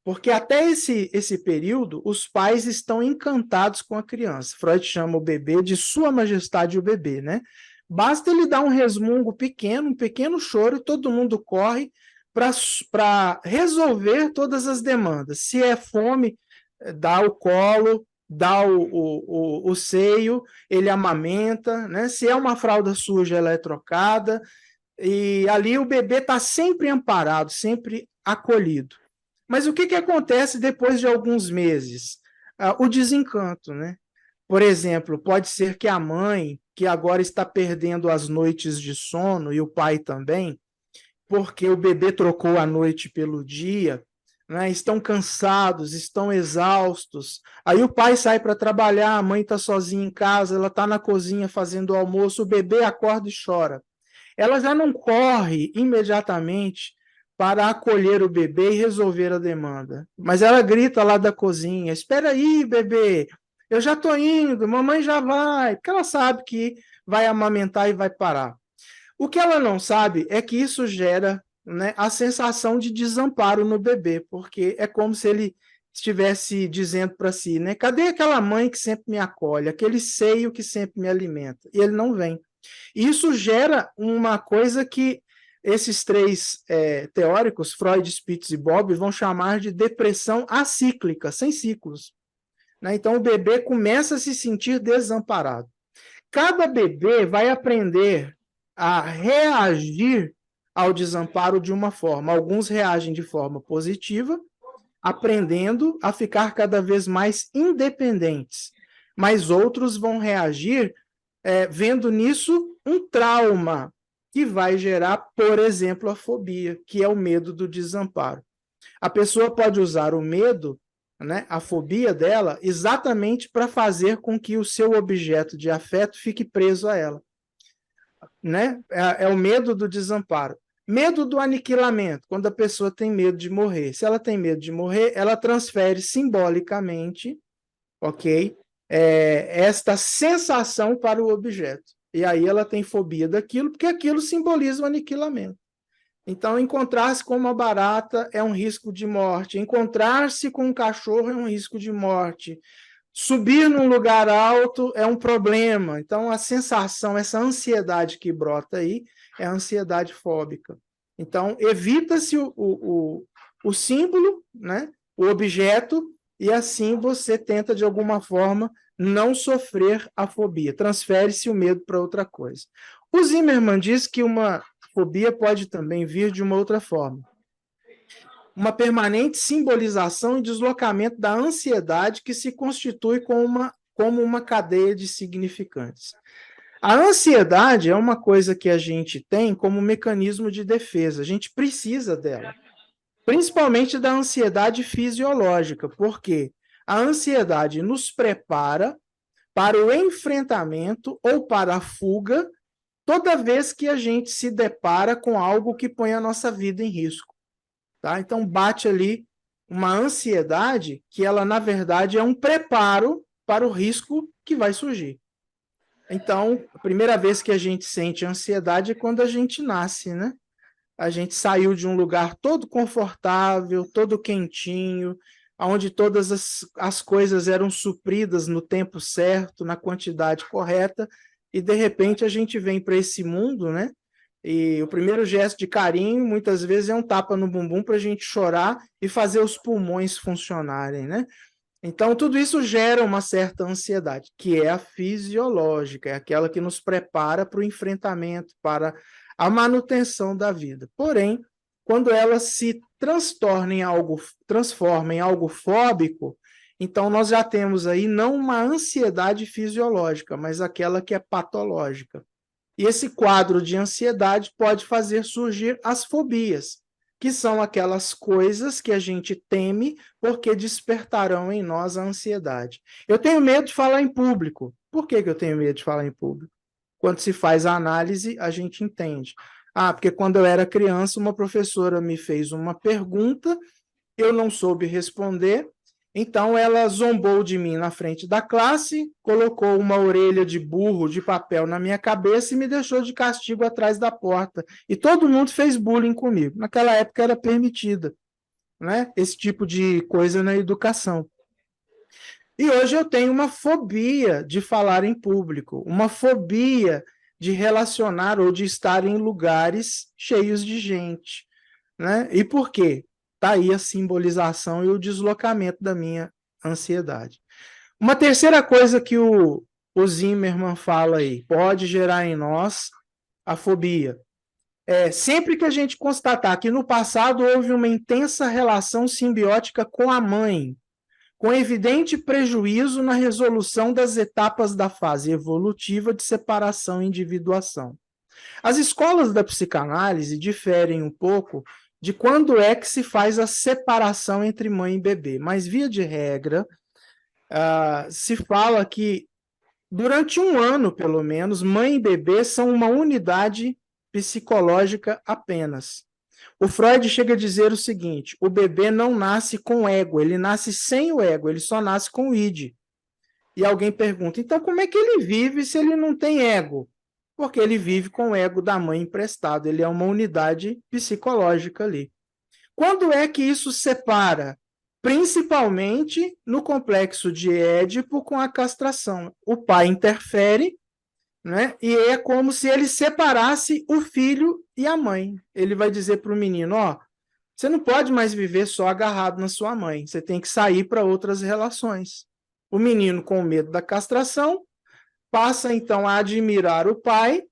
Porque até esse período, os pais estão encantados com a criança. Freud chama o bebê de Sua Majestade o bebê, né? Basta ele dar um resmungo pequeno, um pequeno choro, e todo mundo corre para resolver todas as demandas. Se é fome, dá o colo, dá o seio, ele amamenta, né? Se é uma fralda suja, ela é trocada, e ali o bebê está sempre amparado, sempre acolhido. Mas o que acontece depois de alguns meses? O desencanto, né? Por exemplo, pode ser que a mãe, que agora está perdendo as noites de sono, e o pai também, porque o bebê trocou a noite pelo dia, né? Estão cansados, estão exaustos. Aí o pai sai para trabalhar, a mãe está sozinha em casa, ela está na cozinha fazendo o almoço, o bebê acorda e chora. Ela já não corre imediatamente para acolher o bebê e resolver a demanda. Mas ela grita lá da cozinha: espera aí, bebê, eu já estou indo, mamãe já vai, porque ela sabe que vai amamentar e vai parar. O que ela não sabe é que isso gera, né, a sensação de desamparo no bebê, porque é como se ele estivesse dizendo para si, né, cadê aquela mãe que sempre me acolhe, aquele seio que sempre me alimenta? E ele não vem. Isso gera uma coisa que esses três teóricos, Freud, Spitz e Bowlby, vão chamar de depressão acíclica, sem ciclos. Né? Então, o bebê começa a se sentir desamparado. Cada bebê vai aprender a reagir ao desamparo de uma forma. Alguns reagem de forma positiva, aprendendo a ficar cada vez mais independentes, mas outros vão reagir vendo nisso um trauma que vai gerar, por exemplo, a fobia, que é o medo do desamparo. A pessoa pode usar o medo, né, a fobia dela, exatamente para fazer com que o seu objeto de afeto fique preso a ela. Né? É o medo do desamparo. Medo do aniquilamento, quando a pessoa tem medo de morrer. Se ela tem medo de morrer, ela transfere simbolicamente, ok? Esta sensação para o objeto. E aí ela tem fobia daquilo, porque aquilo simboliza o aniquilamento. Então, encontrar-se com uma barata é um risco de morte. Encontrar-se com um cachorro é um risco de morte. Subir num lugar alto é um problema. Então, a sensação, essa ansiedade que brota aí, é a ansiedade fóbica. Então, evita-se o símbolo, né? O objeto, e assim você tenta, de alguma forma, não sofrer a fobia. Transfere-se o medo para outra coisa. O Zimmermann diz que uma fobia pode também vir de uma outra forma. Uma permanente simbolização e deslocamento da ansiedade que se constitui como uma cadeia de significantes. A ansiedade é uma coisa que a gente tem como mecanismo de defesa, a gente precisa dela, principalmente da ansiedade fisiológica, porque a ansiedade nos prepara para o enfrentamento ou para a fuga toda vez que a gente se depara com algo que põe a nossa vida em risco. Tá? Então, bate ali uma ansiedade que ela, na verdade, é um preparo para o risco que vai surgir. Então, a primeira vez que a gente sente ansiedade é quando a gente nasce, né? A gente saiu de um lugar todo confortável, todo quentinho, onde todas as coisas eram supridas no tempo certo, na quantidade correta, e de repente a gente vem para esse mundo, né? E o primeiro gesto de carinho, muitas vezes, é um tapa no bumbum para a gente chorar e fazer os pulmões funcionarem, né? Então, tudo isso gera uma certa ansiedade, que é a fisiológica, é aquela que nos prepara para o enfrentamento, para a manutenção da vida. Porém, quando ela se transforma em algo fóbico, então nós já temos aí não uma ansiedade fisiológica, mas aquela que é patológica. E esse quadro de ansiedade pode fazer surgir as fobias, que são aquelas coisas que a gente teme porque despertarão em nós a ansiedade. Eu tenho medo de falar em público. Por que eu tenho medo de falar em público? Quando se faz a análise, a gente entende. Ah, porque quando eu era criança, uma professora me fez uma pergunta, eu não soube responder, então ela zombou de mim na frente da classe, colocou uma orelha de burro de papel na minha cabeça e me deixou de castigo atrás da porta. E todo mundo fez bullying comigo. Naquela época era permitida, né, esse tipo de coisa na educação. E hoje eu tenho uma fobia de falar em público, uma fobia de relacionar ou de estar em lugares cheios de gente, né? E por quê? Está aí a simbolização e o deslocamento da minha ansiedade. Uma terceira coisa que o Zimmermann fala aí, pode gerar em nós a fobia. Sempre que a gente constatar que no passado houve uma intensa relação simbiótica com a mãe, com evidente prejuízo na resolução das etapas da fase evolutiva de separação e individuação. As escolas da psicanálise diferem um pouco de quando é que se faz a separação entre mãe e bebê, mas, via de regra, se fala que, durante um ano, pelo menos, mãe e bebê são uma unidade psicológica apenas. O Freud chega a dizer o seguinte: o bebê não nasce com ego, ele nasce sem o ego, ele só nasce com o id. E alguém pergunta, então como é que ele vive se ele não tem ego? Porque ele vive com o ego da mãe emprestado, ele é uma unidade psicológica ali. Quando é que isso separa? Principalmente no complexo de Édipo com a castração. O pai interfere, né? E é como se ele separasse o filho e a mãe. Ele vai dizer para o menino, ó, você não pode mais viver só agarrado na sua mãe, você tem que sair para outras relações. O menino, com medo da castração, passa então a admirar o pai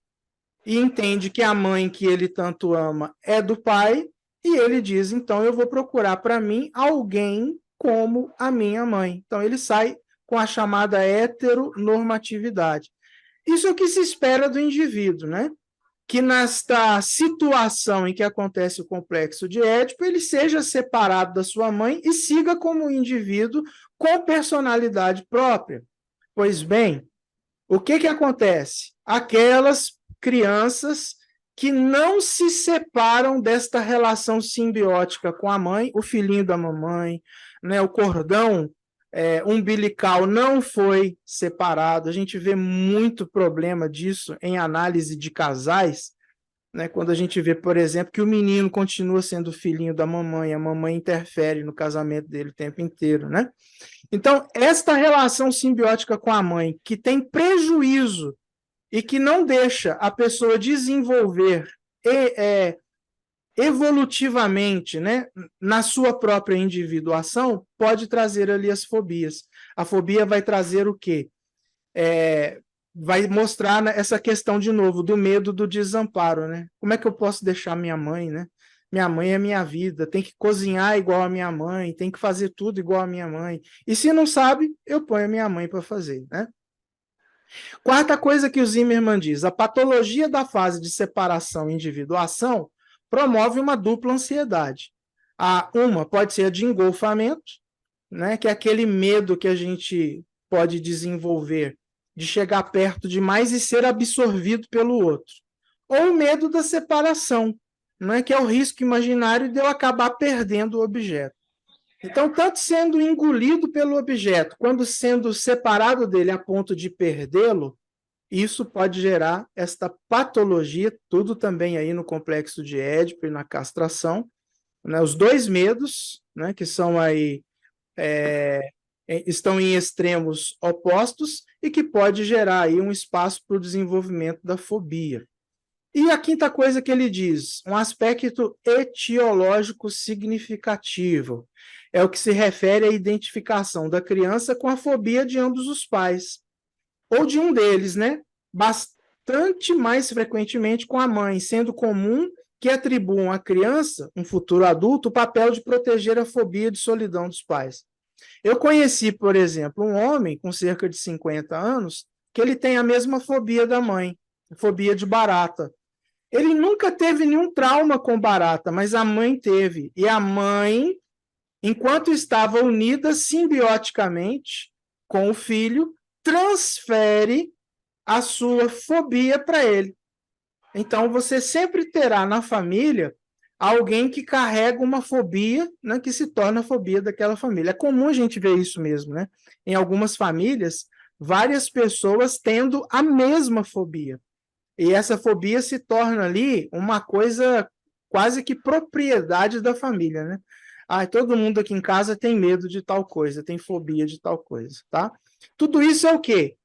e entende que a mãe que ele tanto ama é do pai, e ele diz, então eu vou procurar para mim alguém como a minha mãe. Então ele sai com a chamada heteronormatividade. Isso é o que se espera do indivíduo, né? Que nesta situação em que acontece o complexo de Édipo, ele seja separado da sua mãe e siga como um indivíduo com personalidade própria. Pois bem, o que acontece? Aquelas crianças que não se separam desta relação simbiótica com a mãe, o filhinho da mamãe, né, o cordão umbilical não foi separado. A gente vê muito problema disso em análise de casais, né, quando a gente vê, por exemplo, que o menino continua sendo filhinho da mamãe, a mamãe interfere no casamento dele o tempo inteiro, né? Então, esta relação simbiótica com a mãe, que tem prejuízo e que não deixa a pessoa desenvolver evolutivamente, né, na sua própria individuação, pode trazer ali as fobias. A fobia vai trazer o quê? Vai mostrar essa questão, de novo, do medo do desamparo, né? Como é que eu posso deixar minha mãe, né? Minha mãe é minha vida, tem que cozinhar igual a minha mãe, tem que fazer tudo igual a minha mãe. E se não sabe, eu ponho a minha mãe para fazer, né? Quarta coisa que o Zimmermann diz, a patologia da fase de separação e individuação promove uma dupla ansiedade. Uma pode ser a de engolfamento, né, que é aquele medo que a gente pode desenvolver de chegar perto demais e ser absorvido pelo outro. ou o medo da separação, não é? Que é o risco imaginário de eu acabar perdendo o objeto. Então, tanto sendo engolido pelo objeto, quando sendo separado dele a ponto de perdê-lo, isso pode gerar esta patologia, tudo também aí no complexo de Édipo e na castração, né? Os dois medos, né, que são aí, estão em extremos opostos e que pode gerar aí um espaço para o desenvolvimento da fobia. E a quinta coisa que ele diz, um aspecto etiológico significativo, é o que se refere à identificação da criança com a fobia de ambos os pais, ou de um deles, né? Bastante mais frequentemente com a mãe, sendo comum que atribuam à criança, um futuro adulto, o papel de proteger a fobia de solidão dos pais. Eu conheci, por exemplo, um homem com cerca de 50 anos que ele tem a mesma fobia da mãe, fobia de barata. Ele nunca teve nenhum trauma com barata, mas a mãe teve. E a mãe, enquanto estava unida simbioticamente com o filho, transfere a sua fobia para ele. Então, você sempre terá na família alguém que carrega uma fobia, né, que se torna a fobia daquela família. É comum a gente ver isso mesmo, né? Em algumas famílias, várias pessoas tendo a mesma fobia. E essa fobia se torna ali uma coisa quase que propriedade da família, né? Ah, todo mundo aqui em casa tem medo de tal coisa, tem fobia de tal coisa, tá? Tudo isso é o quê?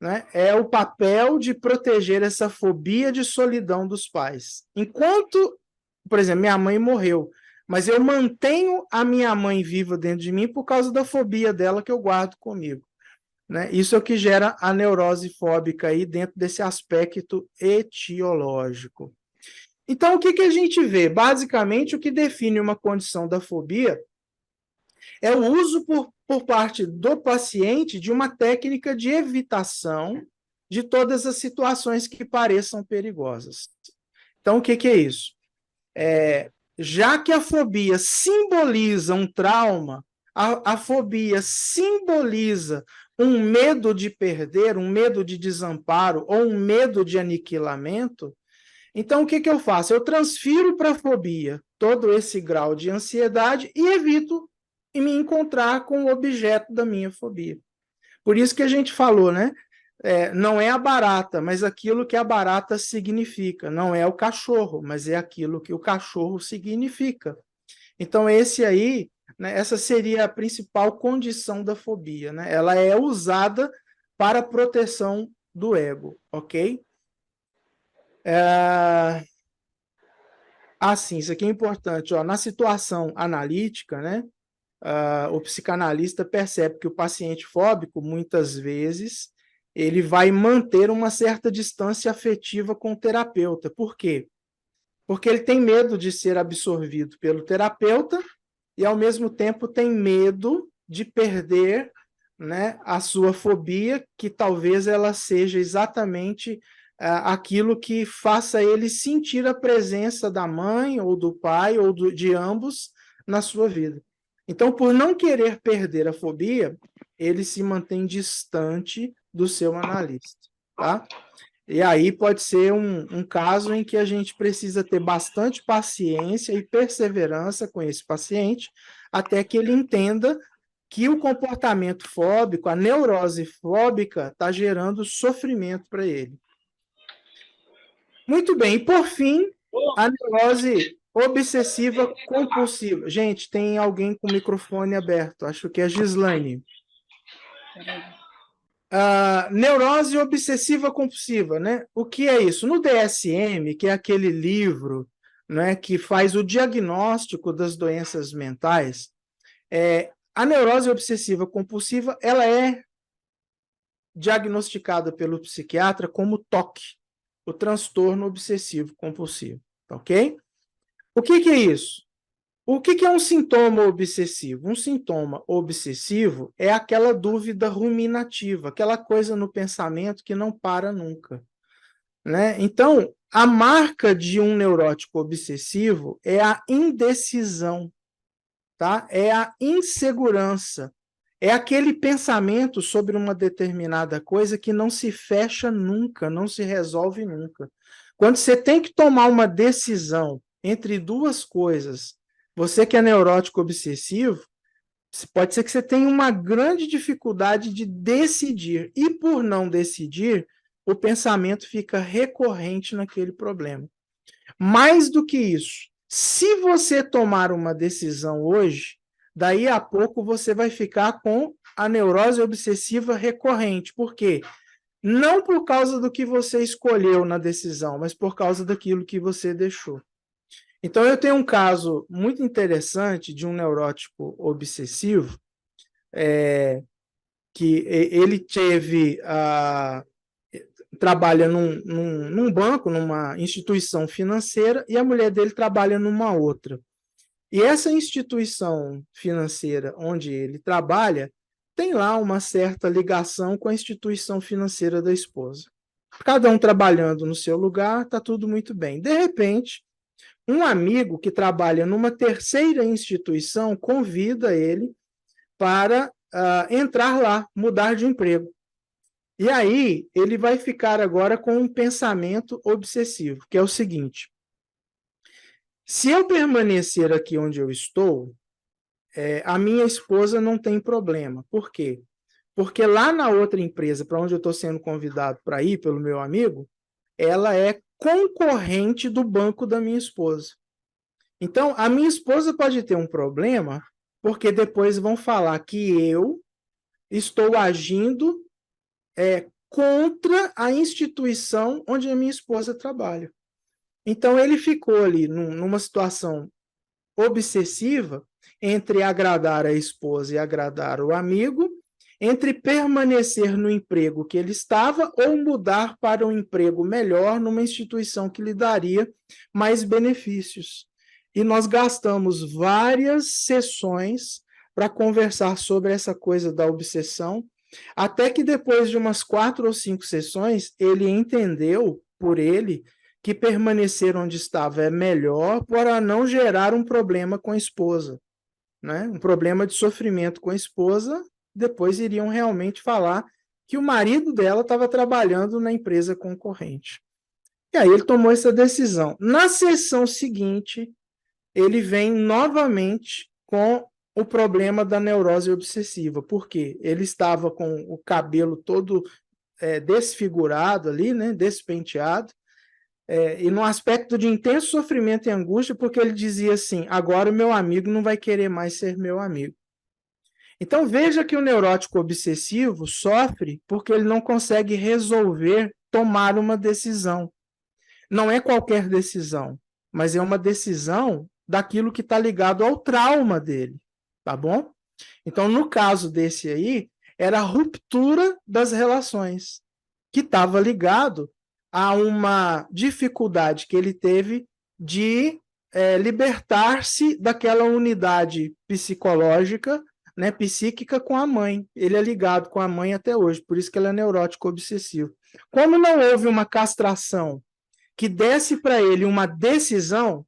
Né? É o papel de proteger essa fobia de solidão dos pais. Enquanto, por exemplo, minha mãe morreu, mas eu mantenho a minha mãe viva dentro de mim por causa da fobia dela que eu guardo comigo. Né? Isso é o que gera a neurose fóbica aí dentro desse aspecto etiológico. Então, o que, que a gente vê? Basicamente, o que define uma condição da fobia é o uso por parte do paciente de uma técnica de evitação de todas as situações que pareçam perigosas. Então, o que, que é isso? Já que a fobia simboliza um trauma, a fobia simboliza um medo de perder, um medo de desamparo ou um medo de aniquilamento, então o que, que eu faço? Eu transfiro para a fobia todo esse grau de ansiedade e evito me encontrar com o objeto da minha fobia. Por isso que a gente falou, né? Não é a barata, mas aquilo que a barata significa. Não é o cachorro, mas é aquilo que o cachorro significa. Então, esse aí, né, essa seria a principal condição da fobia, né? Ela é usada para proteção do ego, ok? Sim, isso aqui é importante. Ó, na situação analítica, né, o psicanalista percebe que o paciente fóbico, muitas vezes, ele vai manter uma certa distância afetiva com o terapeuta. Por quê? Porque ele tem medo de ser absorvido pelo terapeuta e, ao mesmo tempo, tem medo de perder, né, a sua fobia, que talvez ela seja exatamente aquilo que faça ele sentir a presença da mãe ou do pai ou de ambos na sua vida. Então, por não querer perder a fobia, ele se mantém distante do seu analista, tá? E aí pode ser um caso em que a gente precisa ter bastante paciência e perseverança com esse paciente, até que ele entenda que o comportamento fóbico, a neurose fóbica, está gerando sofrimento para ele. Muito bem, e por fim, a neurose obsessiva compulsiva. Gente, tem alguém com o microfone aberto, acho que é a Gislaine. Neurose obsessiva compulsiva, né? O que é isso? No DSM, que é aquele livro, né, que faz o diagnóstico das doenças mentais, a neurose obsessiva compulsiva, ela é diagnosticada pelo psiquiatra como TOC, o transtorno obsessivo compulsivo, ok? O que é isso? O que é um sintoma obsessivo? Um sintoma obsessivo é aquela dúvida ruminativa, aquela coisa no pensamento que não para nunca, né? Então, a marca de um neurótico obsessivo é a indecisão, tá? É a insegurança, é aquele pensamento sobre uma determinada coisa que não se fecha nunca, não se resolve nunca. Quando você tem que tomar uma decisão entre duas coisas, você que é neurótico obsessivo, pode ser que você tenha uma grande dificuldade de decidir. E por não decidir, o pensamento fica recorrente naquele problema. Mais do que isso, se você tomar uma decisão hoje, daí a pouco você vai ficar com a neurose obsessiva recorrente. Por quê? Não por causa do que você escolheu na decisão, mas por causa daquilo que você deixou. Então, eu tenho um caso muito interessante de um neurótico obsessivo, que ele trabalha num banco, numa instituição financeira, e a mulher dele trabalha numa outra. E essa instituição financeira onde ele trabalha tem lá uma certa ligação com a instituição financeira da esposa. Cada um trabalhando no seu lugar, está tudo muito bem. De repente, um amigo que trabalha numa terceira instituição convida ele para entrar lá, mudar de emprego. E aí, ele vai ficar agora com um pensamento obsessivo, que é o seguinte: se eu permanecer aqui onde eu estou, a minha esposa não tem problema. Por quê? Porque lá na outra empresa, para onde eu estou sendo convidado para ir pelo meu amigo, ela é concorrente do banco da minha esposa. Então, a minha esposa pode ter um problema, porque depois vão falar que eu estou agindo contra a instituição onde a minha esposa trabalha. Então, ele ficou ali numa situação obsessiva entre agradar a esposa e agradar o amigo, entre permanecer no emprego que ele estava ou mudar para um emprego melhor numa instituição que lhe daria mais benefícios. E nós gastamos várias sessões para conversar sobre essa coisa da obsessão, até que depois de umas 4 ou 5 sessões, ele entendeu, por ele, que permanecer onde estava é melhor para não gerar um problema com a esposa, né? Um problema de sofrimento com a esposa. Depois iriam realmente falar que o marido dela estava trabalhando na empresa concorrente. E aí ele tomou essa decisão. Na sessão seguinte, ele vem novamente com o problema da neurose obsessiva. Por quê? Ele estava com o cabelo todo desfigurado ali, né, despenteado, e num aspecto de intenso sofrimento e angústia, porque ele dizia assim: agora o meu amigo não vai querer mais ser meu amigo. Então veja que o neurótico obsessivo sofre porque ele não consegue resolver tomar uma decisão. Não é qualquer decisão, mas é uma decisão daquilo que está ligado ao trauma dele, tá bom? Então, no caso desse aí, era a ruptura das relações, que estava ligado a uma dificuldade que ele teve de libertar-se daquela unidade psicológica, né, psíquica com a mãe. Ele é ligado com a mãe até hoje, por isso que ele é neurótico obsessivo. Como não houve uma castração que desse para ele uma decisão,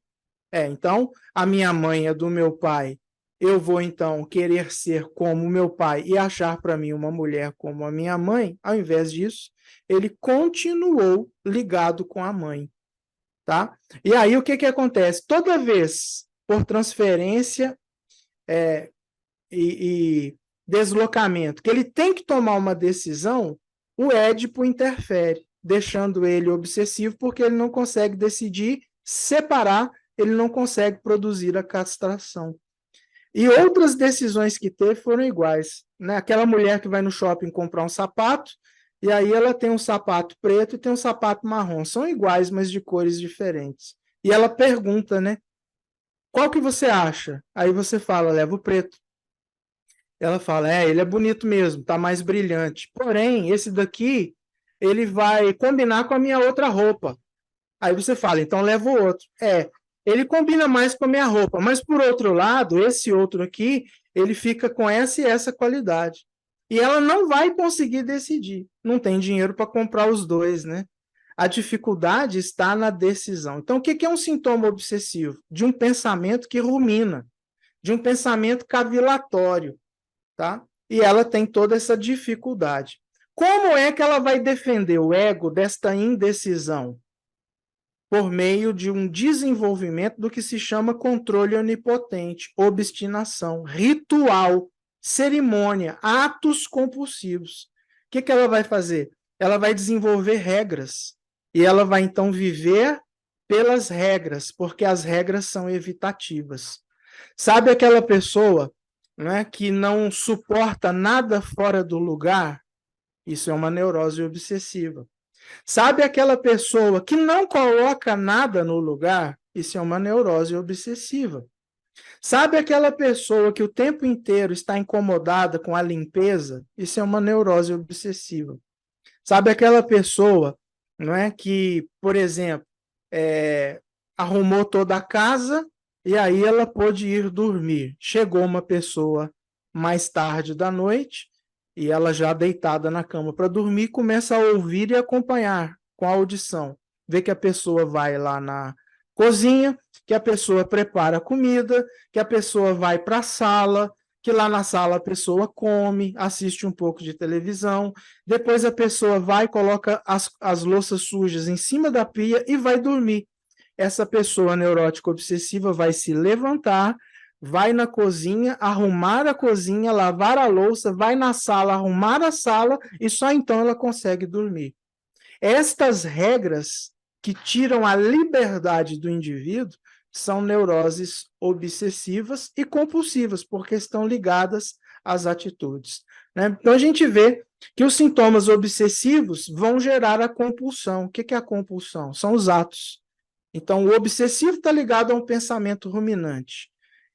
então, a minha mãe é do meu pai, eu vou então querer ser como meu pai e achar para mim uma mulher como a minha mãe. Ao invés disso, ele continuou ligado com a mãe, tá? E aí o que acontece? Toda vez por transferência e deslocamento que ele tem que tomar uma decisão, o Édipo interfere, deixando ele obsessivo porque ele não consegue decidir, separar, ele não consegue produzir a castração. E outras decisões que teve foram iguais, né? Aquela mulher que vai no shopping comprar um sapato, e aí ela tem um sapato preto e tem um sapato marrom. São iguais, mas de cores diferentes. E ela pergunta, né? Qual que você acha? Aí você fala, leva o preto. Ela fala, ele é bonito mesmo, tá mais brilhante. Porém, esse daqui, ele vai combinar com a minha outra roupa. Aí você fala, então leva o outro. Ele combina mais com a minha roupa, mas por outro lado, esse outro aqui, ele fica com essa e essa qualidade. E ela não vai conseguir decidir. Não tem dinheiro para comprar os dois, né? A dificuldade está na decisão. Então, o que é um sintoma obsessivo? De um pensamento que rumina, de um pensamento cavilatório, tá? E ela tem toda essa dificuldade. Como é que ela vai defender o ego desta indecisão? por meio de um desenvolvimento do que se chama controle onipotente, obstinação, ritual, cerimônia, atos compulsivos. O que ela vai fazer? Ela vai desenvolver regras, e ela vai então viver pelas regras, porque as regras são evitativas. Sabe aquela pessoa, né, que não suporta nada fora do lugar? Isso é uma neurose obsessiva. Sabe aquela pessoa que não coloca nada no lugar? Isso é uma neurose obsessiva. Sabe aquela pessoa que o tempo inteiro está incomodada com a limpeza? Isso é uma neurose obsessiva. Sabe aquela pessoa, não é, que, por exemplo, arrumou toda a casa e aí ela pôde ir dormir. Chegou uma pessoa mais tarde da noite e ela já deitada na cama para dormir, começa a ouvir e acompanhar com a audição. Vê que a pessoa vai lá na cozinha, que a pessoa prepara a comida, que a pessoa vai para a sala, que lá na sala a pessoa come, assiste um pouco de televisão, depois a pessoa vai, coloca as louças sujas em cima da pia e vai dormir. Essa pessoa neurótica obsessiva vai se levantar, vai na cozinha, arrumar a cozinha, lavar a louça, vai na sala, arrumar a sala e só então ela consegue dormir. Estas regras que tiram a liberdade do indivíduo são neuroses obsessivas e compulsivas, porque estão ligadas às atitudes, né? Então a gente vê que os sintomas obsessivos vão gerar a compulsão. O que é a compulsão? São os atos. Então, o obsessivo está ligado a um pensamento ruminante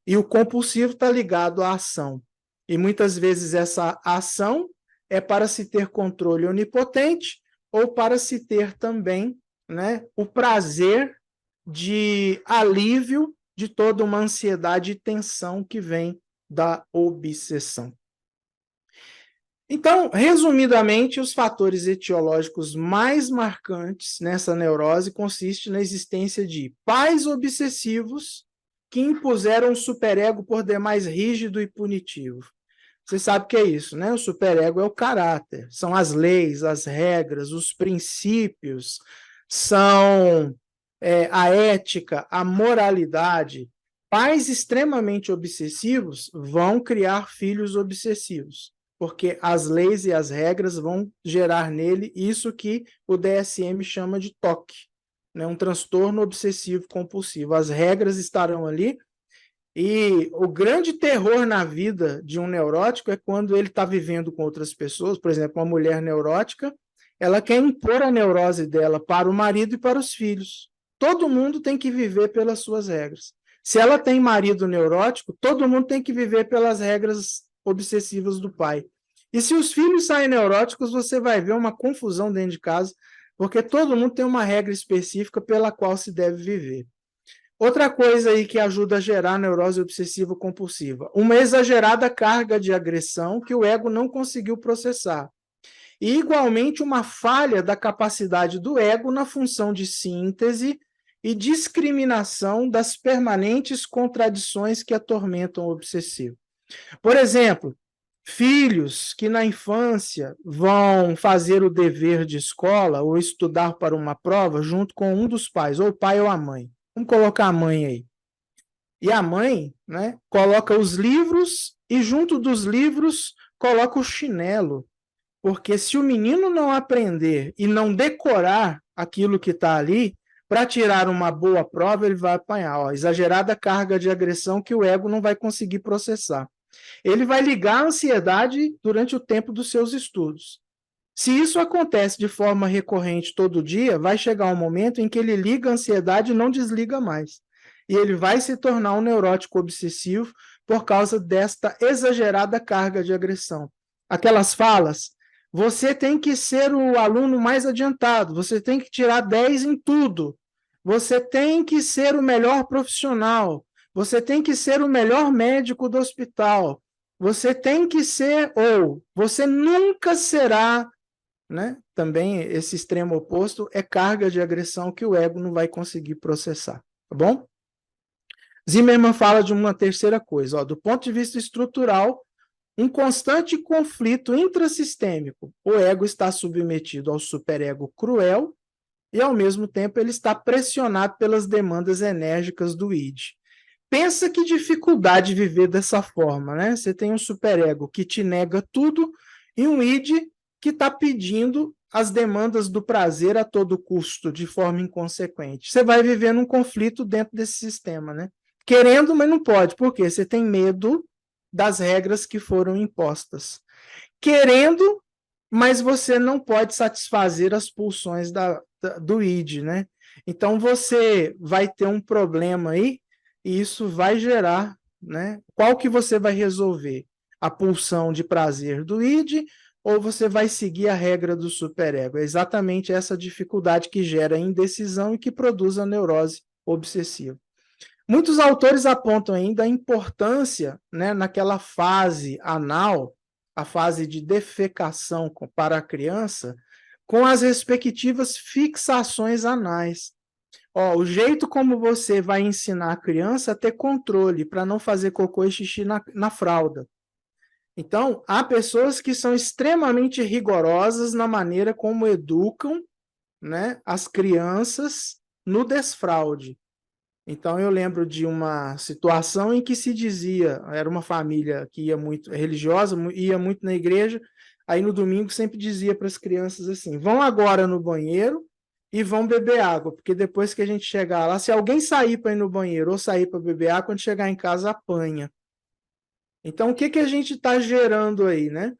e o compulsivo está ligado à ação. E muitas vezes essa ação é para se ter controle onipotente ou para se ter também, né, o prazer de alívio de toda uma ansiedade e tensão que vem da obsessão. Então, resumidamente, os fatores etiológicos mais marcantes nessa neurose consistem na existência de pais obsessivos que impuseram um superego por demais rígido e punitivo. Você sabe o que é isso, né? O superego é o caráter, são as leis, as regras, os princípios, são a ética, a moralidade. Pais extremamente obsessivos vão criar filhos obsessivos, porque as leis e as regras vão gerar nele isso que o DSM chama de TOC, né? Um transtorno obsessivo compulsivo. As regras estarão ali e o grande terror na vida de um neurótico é quando ele está vivendo com outras pessoas. Por exemplo, uma mulher neurótica, ela quer impor a neurose dela para o marido e para os filhos. Todo mundo tem que viver pelas suas regras. Se ela tem marido neurótico, todo mundo tem que viver pelas regras obsessivas do pai. E se os filhos saem neuróticos, você vai ver uma confusão dentro de casa, porque todo mundo tem uma regra específica pela qual se deve viver. Outra coisa aí que ajuda a gerar neurose obsessiva compulsiva, uma exagerada carga de agressão que o ego não conseguiu processar. E, igualmente, uma falha da capacidade do ego na função de síntese e discriminação das permanentes contradições que atormentam o obsessivo. Por exemplo, filhos que na infância vão fazer o dever de escola ou estudar para uma prova junto com um dos pais, ou o pai ou a mãe. Vamos colocar a mãe aí. E a mãe, né, coloca os livros e junto dos livros coloca o chinelo. Porque se o menino não aprender e não decorar aquilo que está ali, para tirar uma boa prova, ele vai apanhar. Ó, exagerada carga de agressão que o ego não vai conseguir processar. Ele vai ligar a ansiedade durante o tempo dos seus estudos. Se isso acontece de forma recorrente todo dia, vai chegar um momento em que ele liga a ansiedade e não desliga mais. E ele vai se tornar um neurótico obsessivo por causa desta exagerada carga de agressão. Aquelas falas, você tem que ser o aluno mais adiantado, você tem que tirar 10 em tudo, você tem que ser o melhor profissional, você tem que ser o melhor médico do hospital, você tem que ser, ou você nunca será, né? Também esse extremo oposto é carga de agressão que o ego não vai conseguir processar, tá bom? Zimmermann fala de uma terceira coisa, ó, do ponto de vista estrutural, um constante conflito intrasistêmico. O ego está submetido ao superego cruel e, ao mesmo tempo, ele está pressionado pelas demandas enérgicas do id. Pensa que dificuldade viver dessa forma, né? Você tem um superego que te nega tudo e um id que está pedindo as demandas do prazer a todo custo, de forma inconsequente. Você vai vivendo um conflito dentro desse sistema, né? Querendo, mas não pode. Por quê? Você tem medo das regras que foram impostas. Querendo, mas você não pode satisfazer as pulsões do id, né? Então, você vai ter um problema aí, e isso vai gerar, né? Qual que você vai resolver? A pulsão de prazer do id, ou você vai seguir a regra do superego? É exatamente essa dificuldade que gera indecisão e que produz a neurose obsessiva. Muitos autores apontam ainda a importância, né, naquela fase anal, a fase de defecação para a criança, com as respectivas fixações anais. O jeito como você vai ensinar a criança a ter controle para não fazer cocô e xixi na fralda. Então, há pessoas que são extremamente rigorosas na maneira como educam, né, as crianças no desfraude. Então, eu lembro de uma situação em que se dizia, era uma família que ia muito religiosa, ia muito na igreja, aí no domingo sempre dizia para as crianças assim, vão agora no banheiro e vão beber água, porque depois que a gente chegar lá, se alguém sair para ir no banheiro ou sair para beber água, quando chegar em casa, apanha. Então, o que, que a gente está gerando aí, né?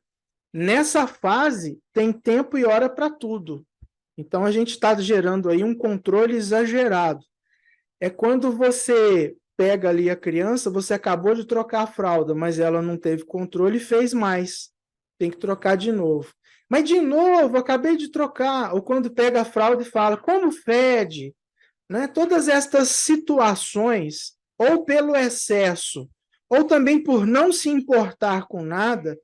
Nessa fase, tem tempo e hora para tudo. Então, a gente está gerando aí um controle exagerado. É quando você pega ali a criança, você acabou de trocar a fralda, mas ela não teve controle e fez mais. Tem que trocar de novo. Mas de novo, acabei de trocar. Ou quando pega a fralda e fala, como fede? Né? Todas estas situações, ou pelo excesso, ou também por não se importar com nada,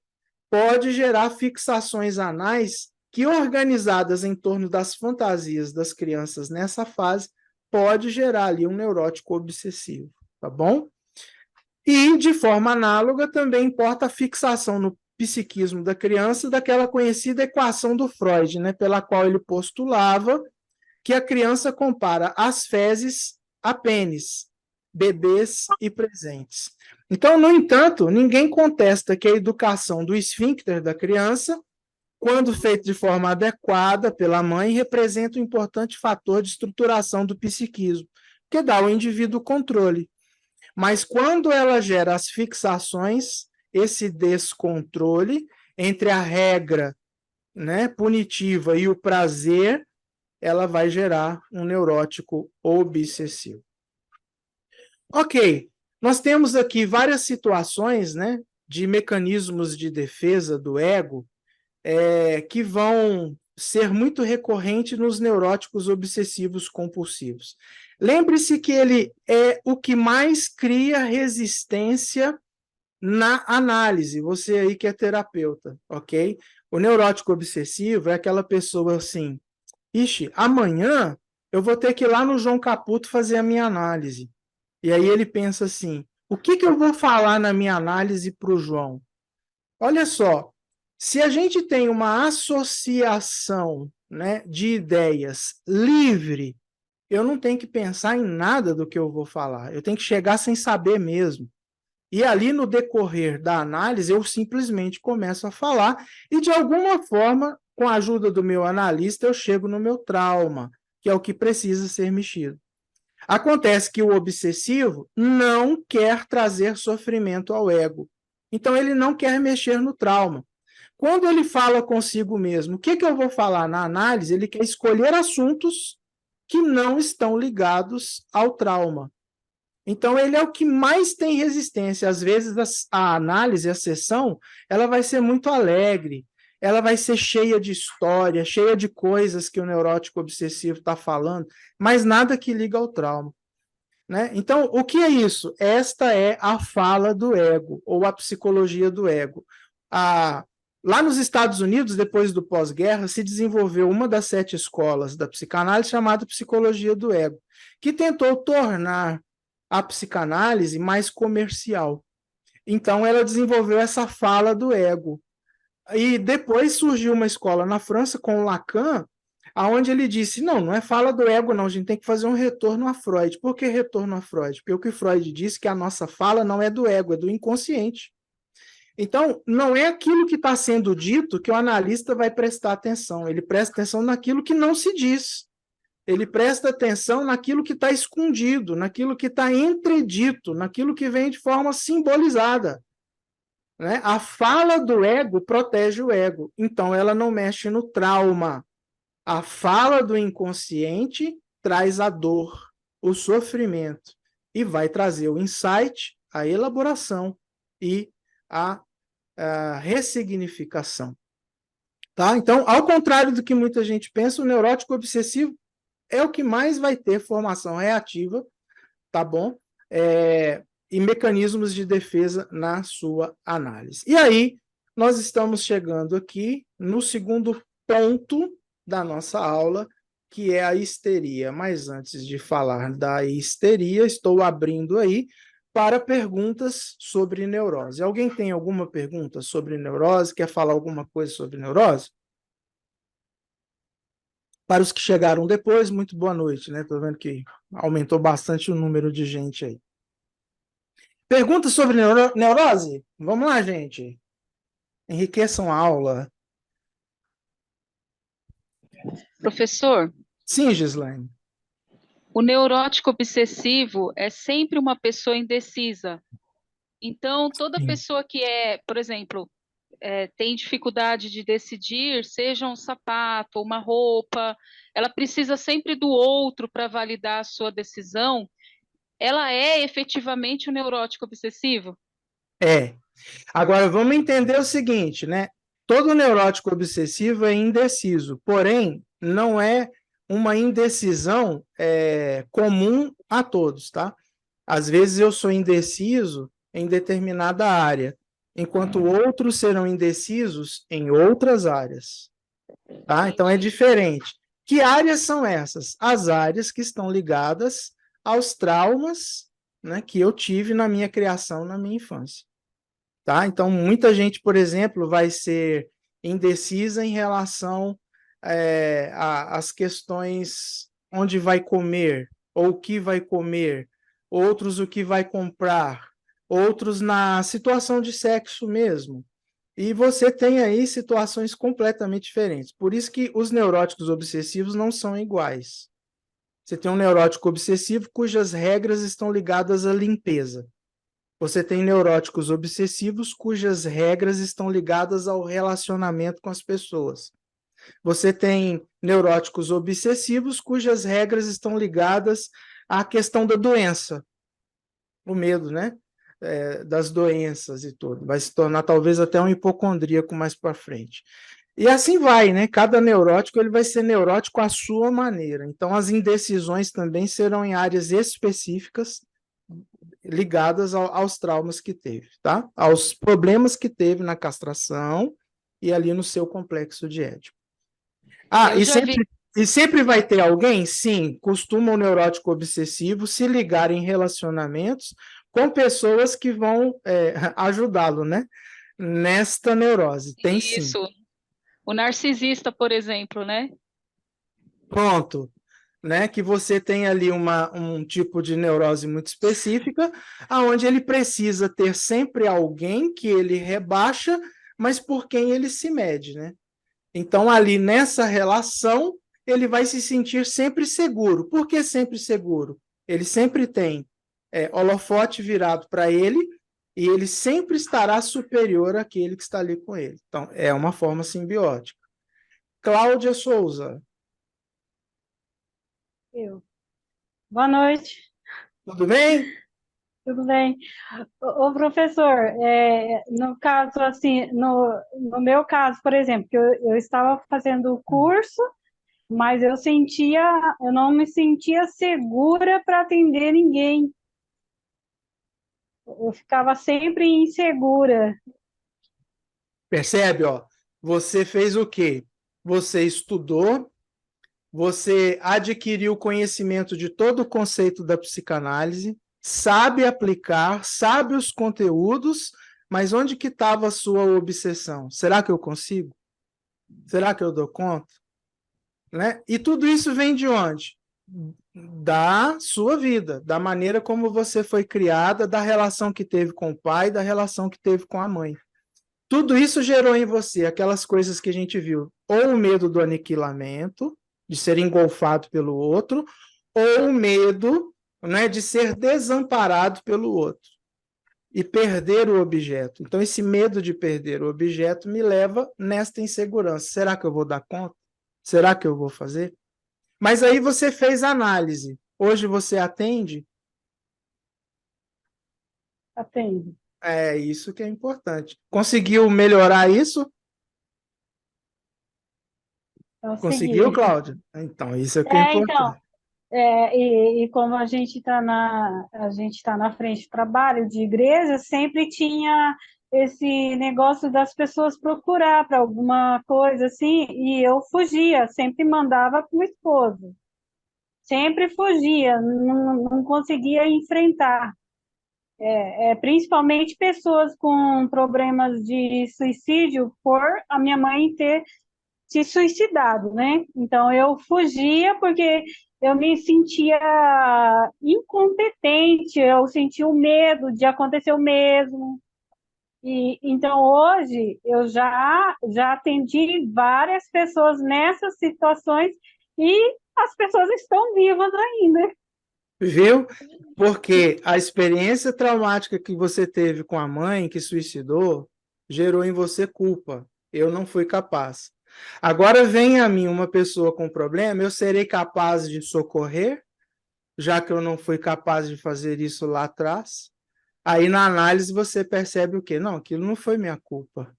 pode gerar fixações anais que, organizadas em torno das fantasias das crianças nessa fase, pode gerar ali um neurótico obsessivo, tá bom? E, de forma análoga, também importa a fixação no psiquismo da criança daquela conhecida equação do Freud, né, pela qual ele postulava que a criança compara as fezes a pênis, bebês e presentes. Então, no entanto, ninguém contesta que a educação do esfíncter da criança, quando feita de forma adequada pela mãe, representa um importante fator de estruturação do psiquismo, que dá ao indivíduo controle. Mas quando ela gera as fixações, esse descontrole entre a regra, né, punitiva e o prazer, ela vai gerar um neurótico obsessivo. Ok, nós temos aqui várias situações, né, de mecanismos de defesa do ego que vão ser muito recorrentes nos neuróticos obsessivos compulsivos. Lembre-se que ele é o que mais cria resistência na análise, você aí que é terapeuta, ok? O neurótico obsessivo é aquela pessoa assim, ixi, amanhã eu vou ter que ir lá no João Caputo fazer a minha análise. E aí ele pensa assim, o que, que eu vou falar na minha análise para o João? Olha só, se a gente tem uma associação, né, de ideias livre, eu não tenho que pensar em nada do que eu vou falar, eu tenho que chegar sem saber mesmo. E ali, no decorrer da análise, eu simplesmente começo a falar e, de alguma forma, com a ajuda do meu analista, eu chego no meu trauma, que é o que precisa ser mexido. Acontece que o obsessivo não quer trazer sofrimento ao ego. Então, ele não quer mexer no trauma. Quando ele fala consigo mesmo, o que, que eu vou falar na análise, ele quer escolher assuntos que não estão ligados ao trauma. Então, ele é o que mais tem resistência. Às vezes, a análise, a sessão, ela vai ser muito alegre, ela vai ser cheia de história, cheia de coisas que o neurótico obsessivo está falando, mas nada que liga ao trauma. Né? Então, o que é isso? Esta é a fala do ego, ou a psicologia do ego. Lá nos Estados Unidos, depois do pós-guerra, se desenvolveu uma das 7 escolas da psicanálise chamada psicologia do ego, que tentou tornar a psicanálise mais comercial. Então, ela desenvolveu essa fala do ego. E depois surgiu uma escola na França com Lacan, aonde ele disse, não é fala do ego, não, a gente tem que fazer um retorno a Freud. Por que retorno a Freud? Porque o que Freud disse que a nossa fala não é do ego, é do inconsciente. Então, não é aquilo que está sendo dito que o analista vai prestar atenção, ele presta atenção naquilo que não se diz. Ele presta atenção naquilo que está escondido, naquilo que está entredito, naquilo que vem de forma simbolizada. Né? A fala do ego protege o ego, então ela não mexe no trauma. A fala do inconsciente traz a dor, o sofrimento, e vai trazer o insight, a elaboração e a ressignificação. Tá? Então, ao contrário do que muita gente pensa, o neurótico obsessivo é o que mais vai ter formação reativa, tá bom? E mecanismos de defesa na sua análise. E aí, nós estamos chegando aqui no segundo ponto da nossa aula, que é a histeria. Mas antes de falar da histeria, estou abrindo aí para perguntas sobre neurose. Alguém tem alguma pergunta sobre neurose? Quer falar alguma coisa sobre neurose? Para os que chegaram depois, muito boa noite, né? Estou vendo que aumentou bastante o número de gente aí. Perguntas sobre neurose? Vamos lá, gente. Enriqueçam a aula. Professor, Sim, Gislaine. o neurótico obsessivo é sempre uma pessoa indecisa. Então, toda Sim. pessoa que por exemplo, tem dificuldade de decidir, seja um sapato ou uma roupa, ela precisa sempre do outro para validar a sua decisão. Ela é efetivamente um neurótico obsessivo? É. Agora, vamos entender o seguinte, né? Todo neurótico obsessivo é indeciso, porém, não é uma indecisão comum a todos, tá? Às vezes eu sou indeciso em determinada área, enquanto outros serão indecisos em outras áreas, tá? Então é diferente. Que áreas são essas? As áreas que estão ligadas aos traumas, né, que eu tive na minha criação, na minha infância. Tá? Então, muita gente, por exemplo, vai ser indecisa em relação às questões onde vai comer, ou o que vai comer, outros o que vai comprar, outros na situação de sexo mesmo. E você tem aí situações completamente diferentes. Por isso que os neuróticos obsessivos não são iguais. Você tem um neurótico obsessivo cujas regras estão ligadas à limpeza. Você tem neuróticos obsessivos cujas regras estão ligadas ao relacionamento com as pessoas. Você tem neuróticos obsessivos cujas regras estão ligadas à questão da doença, o medo, né? Das doenças e tudo. Vai se tornar talvez até um hipocondríaco mais para frente. E assim vai, né? Cada neurótico ele vai ser neurótico à sua maneira. Então, as indecisões também serão em áreas específicas ligadas aos traumas que teve, tá? Aos problemas que teve na castração e ali no seu complexo de Édipo. Eu já vi. E sempre vai ter alguém, sim, costuma o neurótico obsessivo se ligar em relacionamentos com pessoas que vão ajudá-lo, né? Nesta neurose. Tem sim. Isso. O narcisista, por exemplo, né? Pronto. Né, que você tem ali um tipo de neurose muito específica, aonde ele precisa ter sempre alguém que ele rebaixa, mas por quem ele se mede, né? Então, ali nessa relação, ele vai se sentir sempre seguro. Por que sempre seguro? Ele sempre tem holofote virado para ele e ele sempre estará superior àquele que está ali com ele. Então, é uma forma simbiótica. Cláudia Souza. Boa noite. Tudo bem? Tudo bem. Ô, professor, no caso, assim, no meu caso, por exemplo, que eu estava fazendo o curso, mas eu não me sentia segura para atender ninguém. Eu ficava sempre insegura. Percebe, ó? Você fez o quê? Você estudou, você adquiriu conhecimento de todo o conceito da psicanálise, sabe aplicar, sabe os conteúdos, mas onde que estava a sua obsessão? Será que eu consigo? Será que eu dou conta? né? E tudo isso vem de onde? Da sua vida, da maneira como você foi criada, da relação que teve com o pai, da relação que teve com a mãe. Tudo isso gerou em você aquelas coisas que a gente viu, ou o medo do aniquilamento, de ser engolfado pelo outro, ou o medo, né, de ser desamparado pelo outro e perder o objeto. Então, esse medo de perder o objeto me leva nesta insegurança. Será que eu vou dar conta? Será que eu vou fazer? Mas aí você fez análise. Hoje você atende? Atende. É isso que é importante. Conseguiu melhorar isso? Conseguiu, Consegui. Cláudia? Então, isso é que é Então, importante. e como a gente tá na frente do trabalho de igreja, sempre tinha esse negócio das pessoas procurar para alguma coisa assim, e eu fugia, sempre mandava para o esposo, sempre fugia, não conseguia enfrentar. Principalmente pessoas com problemas de suicídio por a minha mãe ter se suicidado, né? Então eu fugia porque eu me sentia incompetente, eu sentia o medo de acontecer o mesmo. E então hoje eu já atendi várias pessoas nessas situações e as pessoas estão vivas ainda. Viu? Porque a experiência traumática que você teve com a mãe que suicidou gerou em você culpa. Eu não fui capaz. Agora vem a mim uma pessoa com problema, eu serei capaz de socorrer, já que eu não fui capaz de fazer isso lá atrás. Aí na análise você percebe o quê? Não, aquilo não foi minha culpa.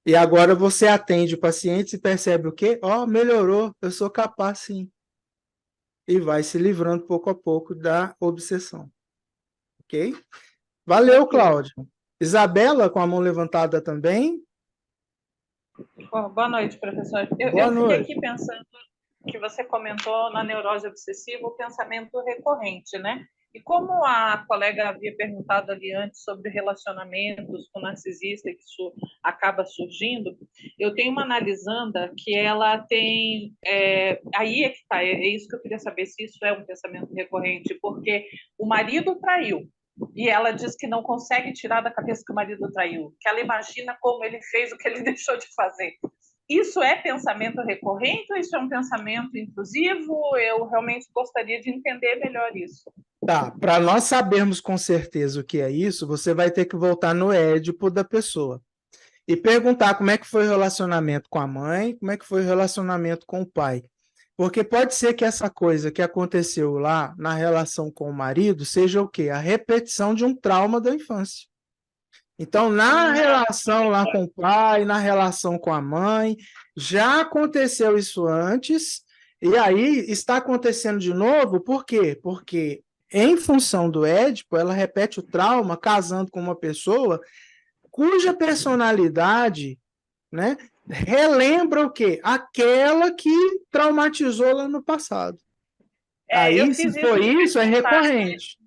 E agora você atende o paciente e percebe o quê? Ó, melhorou, eu sou capaz sim. E vai se livrando pouco a pouco da obsessão. Ok? Valeu, Ok. Cláudio. Isabela, com a mão levantada também. Boa noite, professor. Boa Eu fiquei noite. aqui pensando que você comentou na neurose obsessiva o pensamento recorrente, né? E como a colega havia perguntado ali antes sobre relacionamentos com narcisista, que isso acaba surgindo, eu tenho uma analisanda que ela tem. Aí é que está, é isso que eu queria saber se isso é um pensamento recorrente, porque o marido traiu. E ela diz que não consegue tirar da cabeça que o marido traiu, que ela imagina como ele fez o que ele deixou de fazer. Isso é pensamento recorrente ou isso é um pensamento intrusivo? Eu realmente gostaria de entender melhor isso. Tá, para nós sabermos com certeza o que é isso, você vai ter que voltar no Édipo da pessoa e perguntar como é que foi o relacionamento com a mãe, como é que foi o relacionamento com o pai. Porque pode ser que essa coisa que aconteceu lá na relação com o marido seja o quê? A repetição de um trauma da infância. Então, na relação lá com o pai, na relação com a mãe, já aconteceu isso antes, e aí está acontecendo de novo, por quê? Porque, em função do Édipo, ela repete o trauma casando com uma pessoa cuja personalidade, né, relembra o quê? Aquela que traumatizou lá no passado. Aí, se for isso, é recorrente.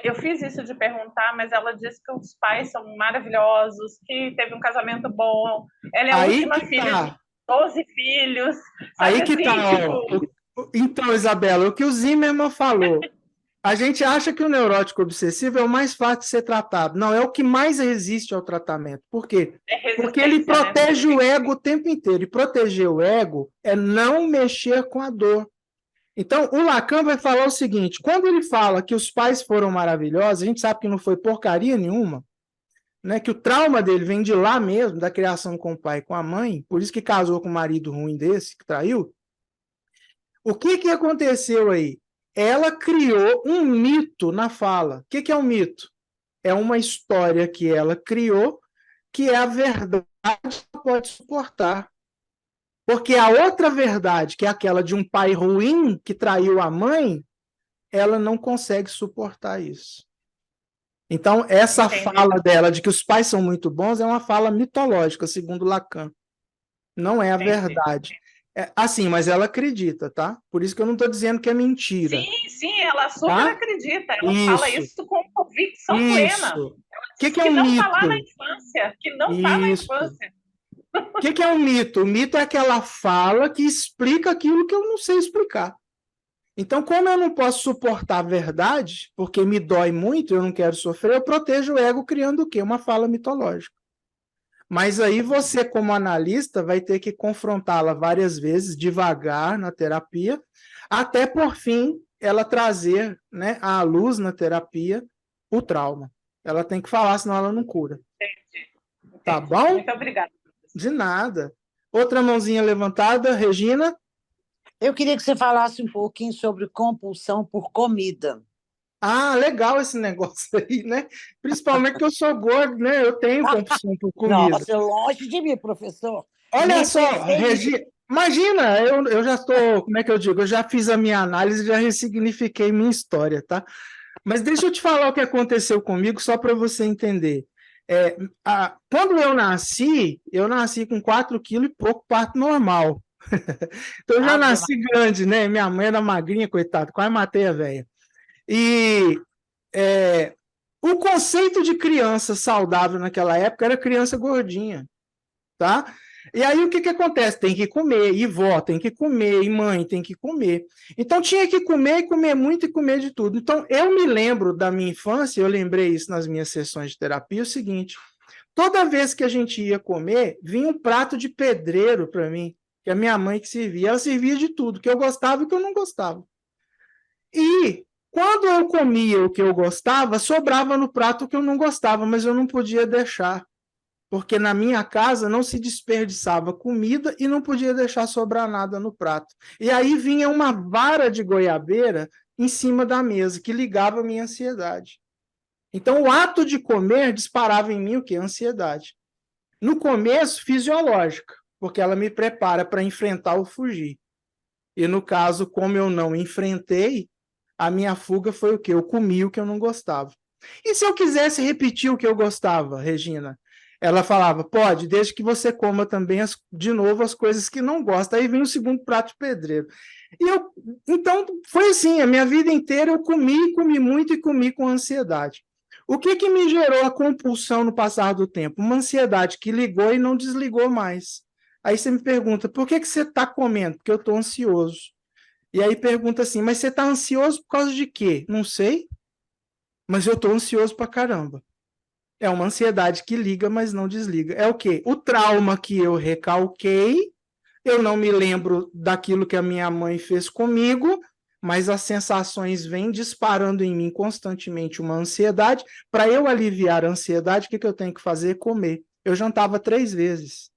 Eu fiz isso de perguntar, mas ela disse que os pais são maravilhosos, que teve um casamento bom. Ela é a última filha de 12 filhos. Aí que tá, ó. Então, Isabela, o que o Zimmermann falou. A gente acha que o neurótico obsessivo é o mais fácil de ser tratado. Não, é o que mais resiste ao tratamento. Por quê? Porque ele protege o ego o tempo inteiro. E proteger o ego é não mexer com a dor. Então, o Lacan vai falar o seguinte: quando ele fala que os pais foram maravilhosos, a gente sabe que não foi porcaria nenhuma, né? Que o trauma dele vem de lá mesmo, da criação com o pai e com a mãe, por isso que casou com um marido ruim desse, que traiu. O que aconteceu aí? Ela criou um mito na fala. O que é um mito? É uma história que ela criou, que é a verdade que ela pode suportar. Porque a outra verdade, que é aquela de um pai ruim que traiu a mãe, ela não consegue suportar isso. Então, essa fala dela de que os pais são muito bons é uma fala mitológica, segundo Lacan. Não é a verdade. Assim, mas ela acredita, tá? Por isso que eu não estou dizendo que é mentira. Sim, ela super acredita. Ela fala isso com convicção plena. O que é um não mito? está lá na infância, que não está na infância. O que é um mito? O mito é aquela fala que explica aquilo que eu não sei explicar. Então, como eu não posso suportar a verdade, porque me dói muito, eu não quero sofrer, eu protejo o ego criando o quê? Uma fala mitológica. Mas aí você, como analista, vai ter que confrontá-la várias vezes, devagar na terapia, até por fim ela trazer, né, à luz na terapia o trauma. Ela tem que falar, senão ela não cura. Entendi. Tá bom? Muito obrigada. De nada. Outra mãozinha levantada, Regina. Eu queria que você falasse um pouquinho sobre compulsão por comida. Ah, legal esse negócio aí, né? Principalmente que eu sou gordo, né? Eu tenho compulsão por comida. Nossa, longe de mim, professor. Olha Nem só, pensei nisso. Regina, imagina, eu já estou, como é que eu digo? Eu já fiz a minha análise, já ressignifiquei minha história, tá? Mas deixa eu te falar o que aconteceu comigo, só para você entender. Quando eu nasci com 4 quilos e pouco, parto normal. Então eu já Ave nasci grande, né? Minha mãe era magrinha, coitada, quase matei a velha. E o conceito de criança saudável naquela época era criança gordinha, tá? E aí o que que acontece? Tem que comer, e vó tem que comer, e mãe tem que comer. Então tinha que comer, e comer muito, e comer de tudo. Então eu me lembro da minha infância, eu lembrei isso nas minhas sessões de terapia, o seguinte, toda vez que a gente ia comer, vinha um prato de pedreiro para mim, que a minha mãe que servia, ela servia de tudo, que eu gostava e que eu não gostava. E quando eu comia o que eu gostava, sobrava no prato o que eu não gostava, mas eu não podia deixar, porque na minha casa não se desperdiçava comida e não podia deixar sobrar nada no prato. E aí vinha uma vara de goiabeira em cima da mesa, que ligava a minha ansiedade. Então, o ato de comer disparava em mim o quê? Ansiedade. No começo, fisiológica, porque ela me prepara para enfrentar ou fugir. E no caso, como eu não enfrentei, a minha fuga foi o quê? Eu comi o que eu não gostava. E se eu quisesse repetir o que eu gostava, Regina? Ela falava, pode, desde que você coma também de novo as coisas que não gosta. Aí vem o segundo prato de pedreiro. Então, foi assim, a minha vida inteira eu comi muito e comi com ansiedade. O que que me gerou a compulsão no passar do tempo? Uma ansiedade que ligou e não desligou mais. Aí você me pergunta, por que que você está comendo? Porque eu estou ansioso. E aí pergunta assim, mas você está ansioso por causa de quê? Não sei, mas eu estou ansioso pra caramba. É uma ansiedade que liga, mas não desliga. É o quê? O trauma que eu recalquei, eu não me lembro daquilo que a minha mãe fez comigo, mas as sensações vêm disparando em mim constantemente uma ansiedade. Para eu aliviar a ansiedade, o que que eu tenho que fazer? Comer. Eu jantava 3 vezes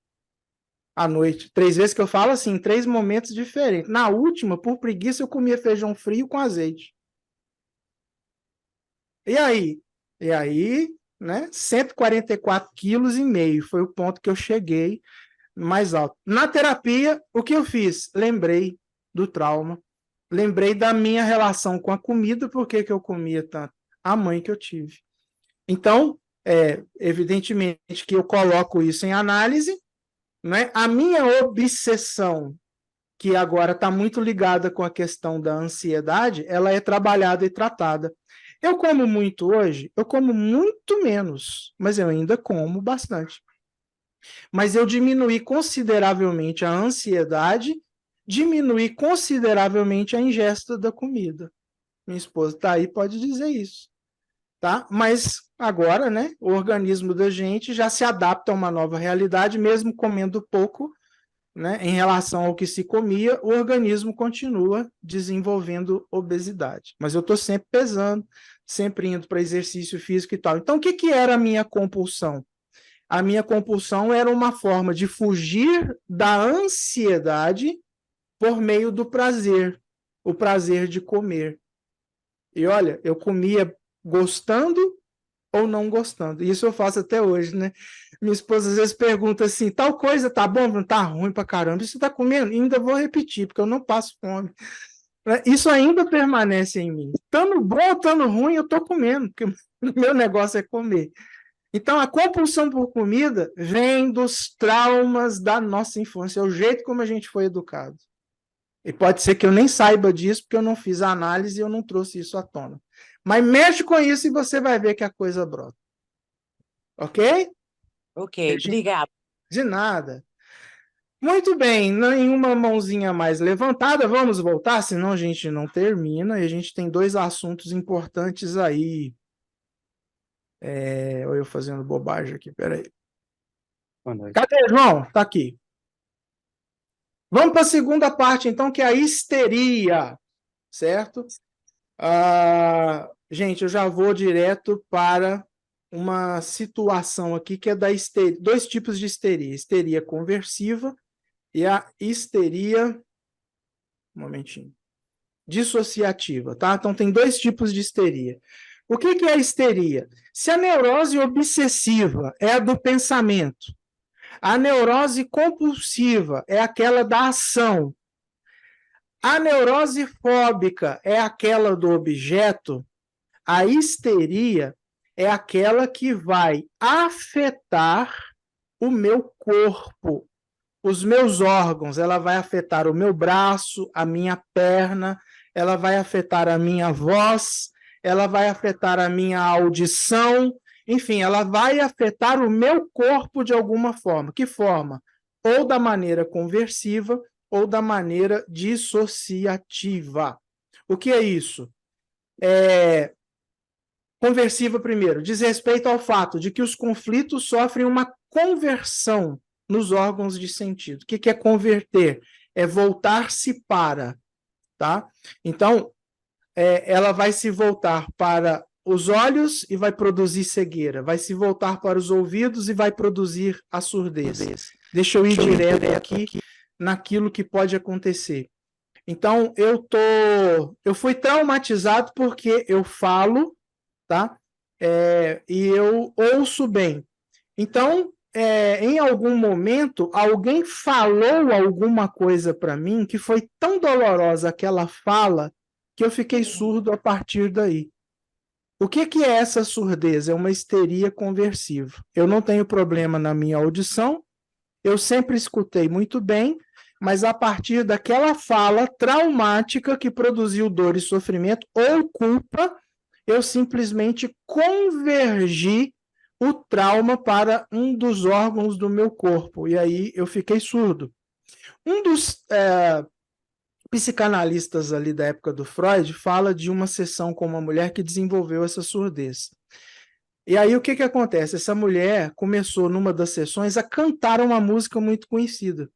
à noite. 3 vezes que eu falo assim, em 3 momentos diferentes. Na última, por preguiça, eu comia feijão frio com azeite. E aí? E aí, né? 144,5 quilos foi o ponto que eu cheguei mais alto. Na terapia, o que eu fiz? Lembrei do trauma. Lembrei da minha relação com a comida, por que que eu comia tanto? A mãe que eu tive. Então, evidentemente que eu coloco isso em análise, né? A minha obsessão, que agora está muito ligada com a questão da ansiedade, ela é trabalhada e tratada. Eu como muito hoje, eu como muito menos, mas eu ainda como bastante. Mas eu diminuí consideravelmente a ansiedade, diminuí consideravelmente a ingesta da comida. Minha esposa está aí, pode dizer isso. Tá? Mas agora, né, o organismo da gente já se adapta a uma nova realidade, mesmo comendo pouco, né, em relação ao que se comia, o organismo continua desenvolvendo obesidade. Mas eu estou sempre pesando, sempre indo para exercício físico e tal. Então, o que que era a minha compulsão? A minha compulsão era uma forma de fugir da ansiedade por meio do prazer, o prazer de comer. E olha, eu comia gostando ou não gostando. Isso eu faço até hoje, né? Minha esposa às vezes pergunta assim, tal coisa tá bom? Não tá ruim pra caramba. Isso tá comendo? Ainda vou repetir, porque eu não passo fome. Isso ainda permanece em mim. Estando bom, estando ruim, eu tô comendo, porque o meu negócio é comer. Então, a compulsão por comida vem dos traumas da nossa infância, é o jeito como a gente foi educado. E pode ser que eu nem saiba disso, porque eu não fiz a análise e eu não trouxe isso à tona. Mas mexe com isso e você vai ver que a coisa brota. Ok? Ok, obrigada. De nada. Muito bem, nenhuma mãozinha mais levantada, vamos voltar, senão a gente não termina, e a gente tem 2 assuntos importantes aí. Olha eu fazendo bobagem aqui, peraí. Boa noite. Cadê, João? Tá aqui. Vamos para a segunda parte, então, que é a histeria, certo? Gente, eu já vou direto para uma situação aqui que é da histeria, 2 tipos de histeria, histeria conversiva e a histeria, um momentinho, dissociativa, tá? Então tem 2 tipos de histeria. O que é a histeria? Se a neurose obsessiva é a do pensamento, a neurose compulsiva é aquela da ação, a neurose fóbica é aquela do objeto, a histeria é aquela que vai afetar o meu corpo, os meus órgãos, ela vai afetar o meu braço, a minha perna, ela vai afetar a minha voz, ela vai afetar a minha audição, enfim, ela vai afetar o meu corpo de alguma forma. Que forma? Ou da maneira conversiva ou da maneira dissociativa. O que é isso? Conversiva, primeiro, diz respeito ao fato de que os conflitos sofrem uma conversão nos órgãos de sentido. O que é converter? É voltar-se para, tá? Então, ela vai se voltar para os olhos e vai produzir cegueira, vai se voltar para os ouvidos e vai produzir a surdez. Deixa eu ir direto aqui naquilo que pode acontecer. Então, eu fui traumatizado porque eu falo, tá? E eu ouço bem. Então, em algum momento, alguém falou alguma coisa para mim que foi tão dolorosa aquela fala que eu fiquei surdo a partir daí. O que é essa surdez? É uma histeria conversiva. Eu não tenho problema na minha audição, eu sempre escutei muito bem, mas a partir daquela fala traumática que produziu dor e sofrimento ou culpa, eu simplesmente convergi o trauma para um dos órgãos do meu corpo, e aí eu fiquei surdo. Um dos psicanalistas ali da época do Freud fala de uma sessão com uma mulher que desenvolveu essa surdez. E aí o que acontece? Essa mulher começou numa das sessões a cantar uma música muito conhecida.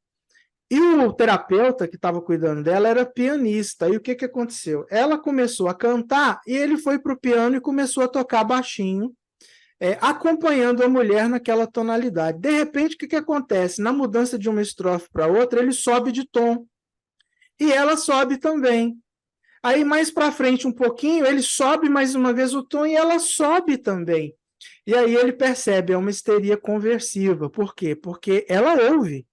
E o terapeuta que estava cuidando dela era pianista. E o que aconteceu? Ela começou a cantar e ele foi para o piano e começou a tocar baixinho, acompanhando a mulher naquela tonalidade. De repente, o que acontece? Na mudança de uma estrofe para outra, ele sobe de tom. E ela sobe também. Aí, mais para frente um pouquinho, ele sobe mais uma vez o tom e ela sobe também. E aí ele percebe, é uma histeria conversiva. Por quê? Porque ela ouve,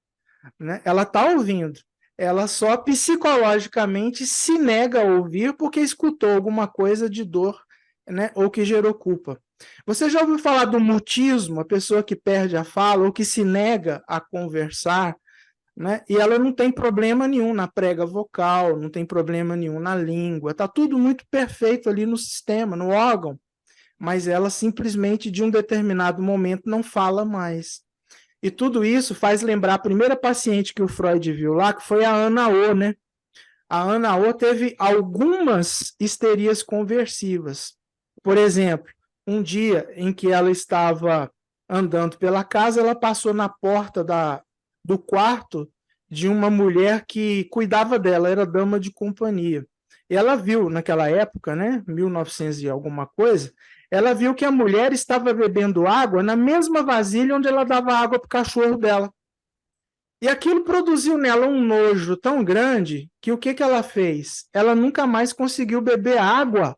né? Ela está ouvindo. Ela só psicologicamente se nega a ouvir porque escutou alguma coisa de dor, né? Ou que gerou culpa. Você já ouviu falar do mutismo, a pessoa que perde a fala ou que se nega a conversar, né? E ela não tem problema nenhum na prega vocal, não tem problema nenhum na língua, está tudo muito perfeito ali no sistema, no órgão, mas ela simplesmente, de um determinado momento, não fala mais. E tudo isso faz lembrar a primeira paciente que o Freud viu lá, que foi a Ana O, né? A Ana O teve algumas histerias conversivas. Por exemplo, um dia em que ela estava andando pela casa, ela passou na porta do quarto de uma mulher que cuidava dela, era dama de companhia. E ela viu, naquela época, né, 1900 e alguma coisa, ela viu que a mulher estava bebendo água na mesma vasilha onde ela dava água para o cachorro dela. E aquilo produziu nela um nojo tão grande que o que ela fez? Ela nunca mais conseguiu beber água.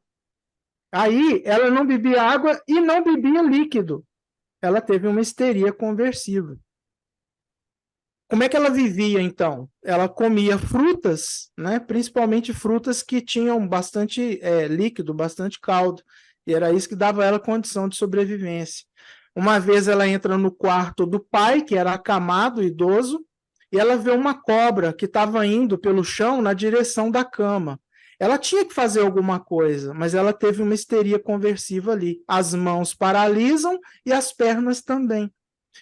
Aí ela não bebia água e não bebia líquido. Ela teve uma histeria conversiva. Como é que ela vivia, então? Ela comia frutas, né? Principalmente frutas que tinham bastante líquido, bastante caldo. E era isso que dava a ela condição de sobrevivência. Uma vez ela entra no quarto do pai, que era acamado, idoso, e ela vê uma cobra que estava indo pelo chão na direção da cama. Ela tinha que fazer alguma coisa, mas ela teve uma histeria conversiva ali. As mãos paralisam e as pernas também.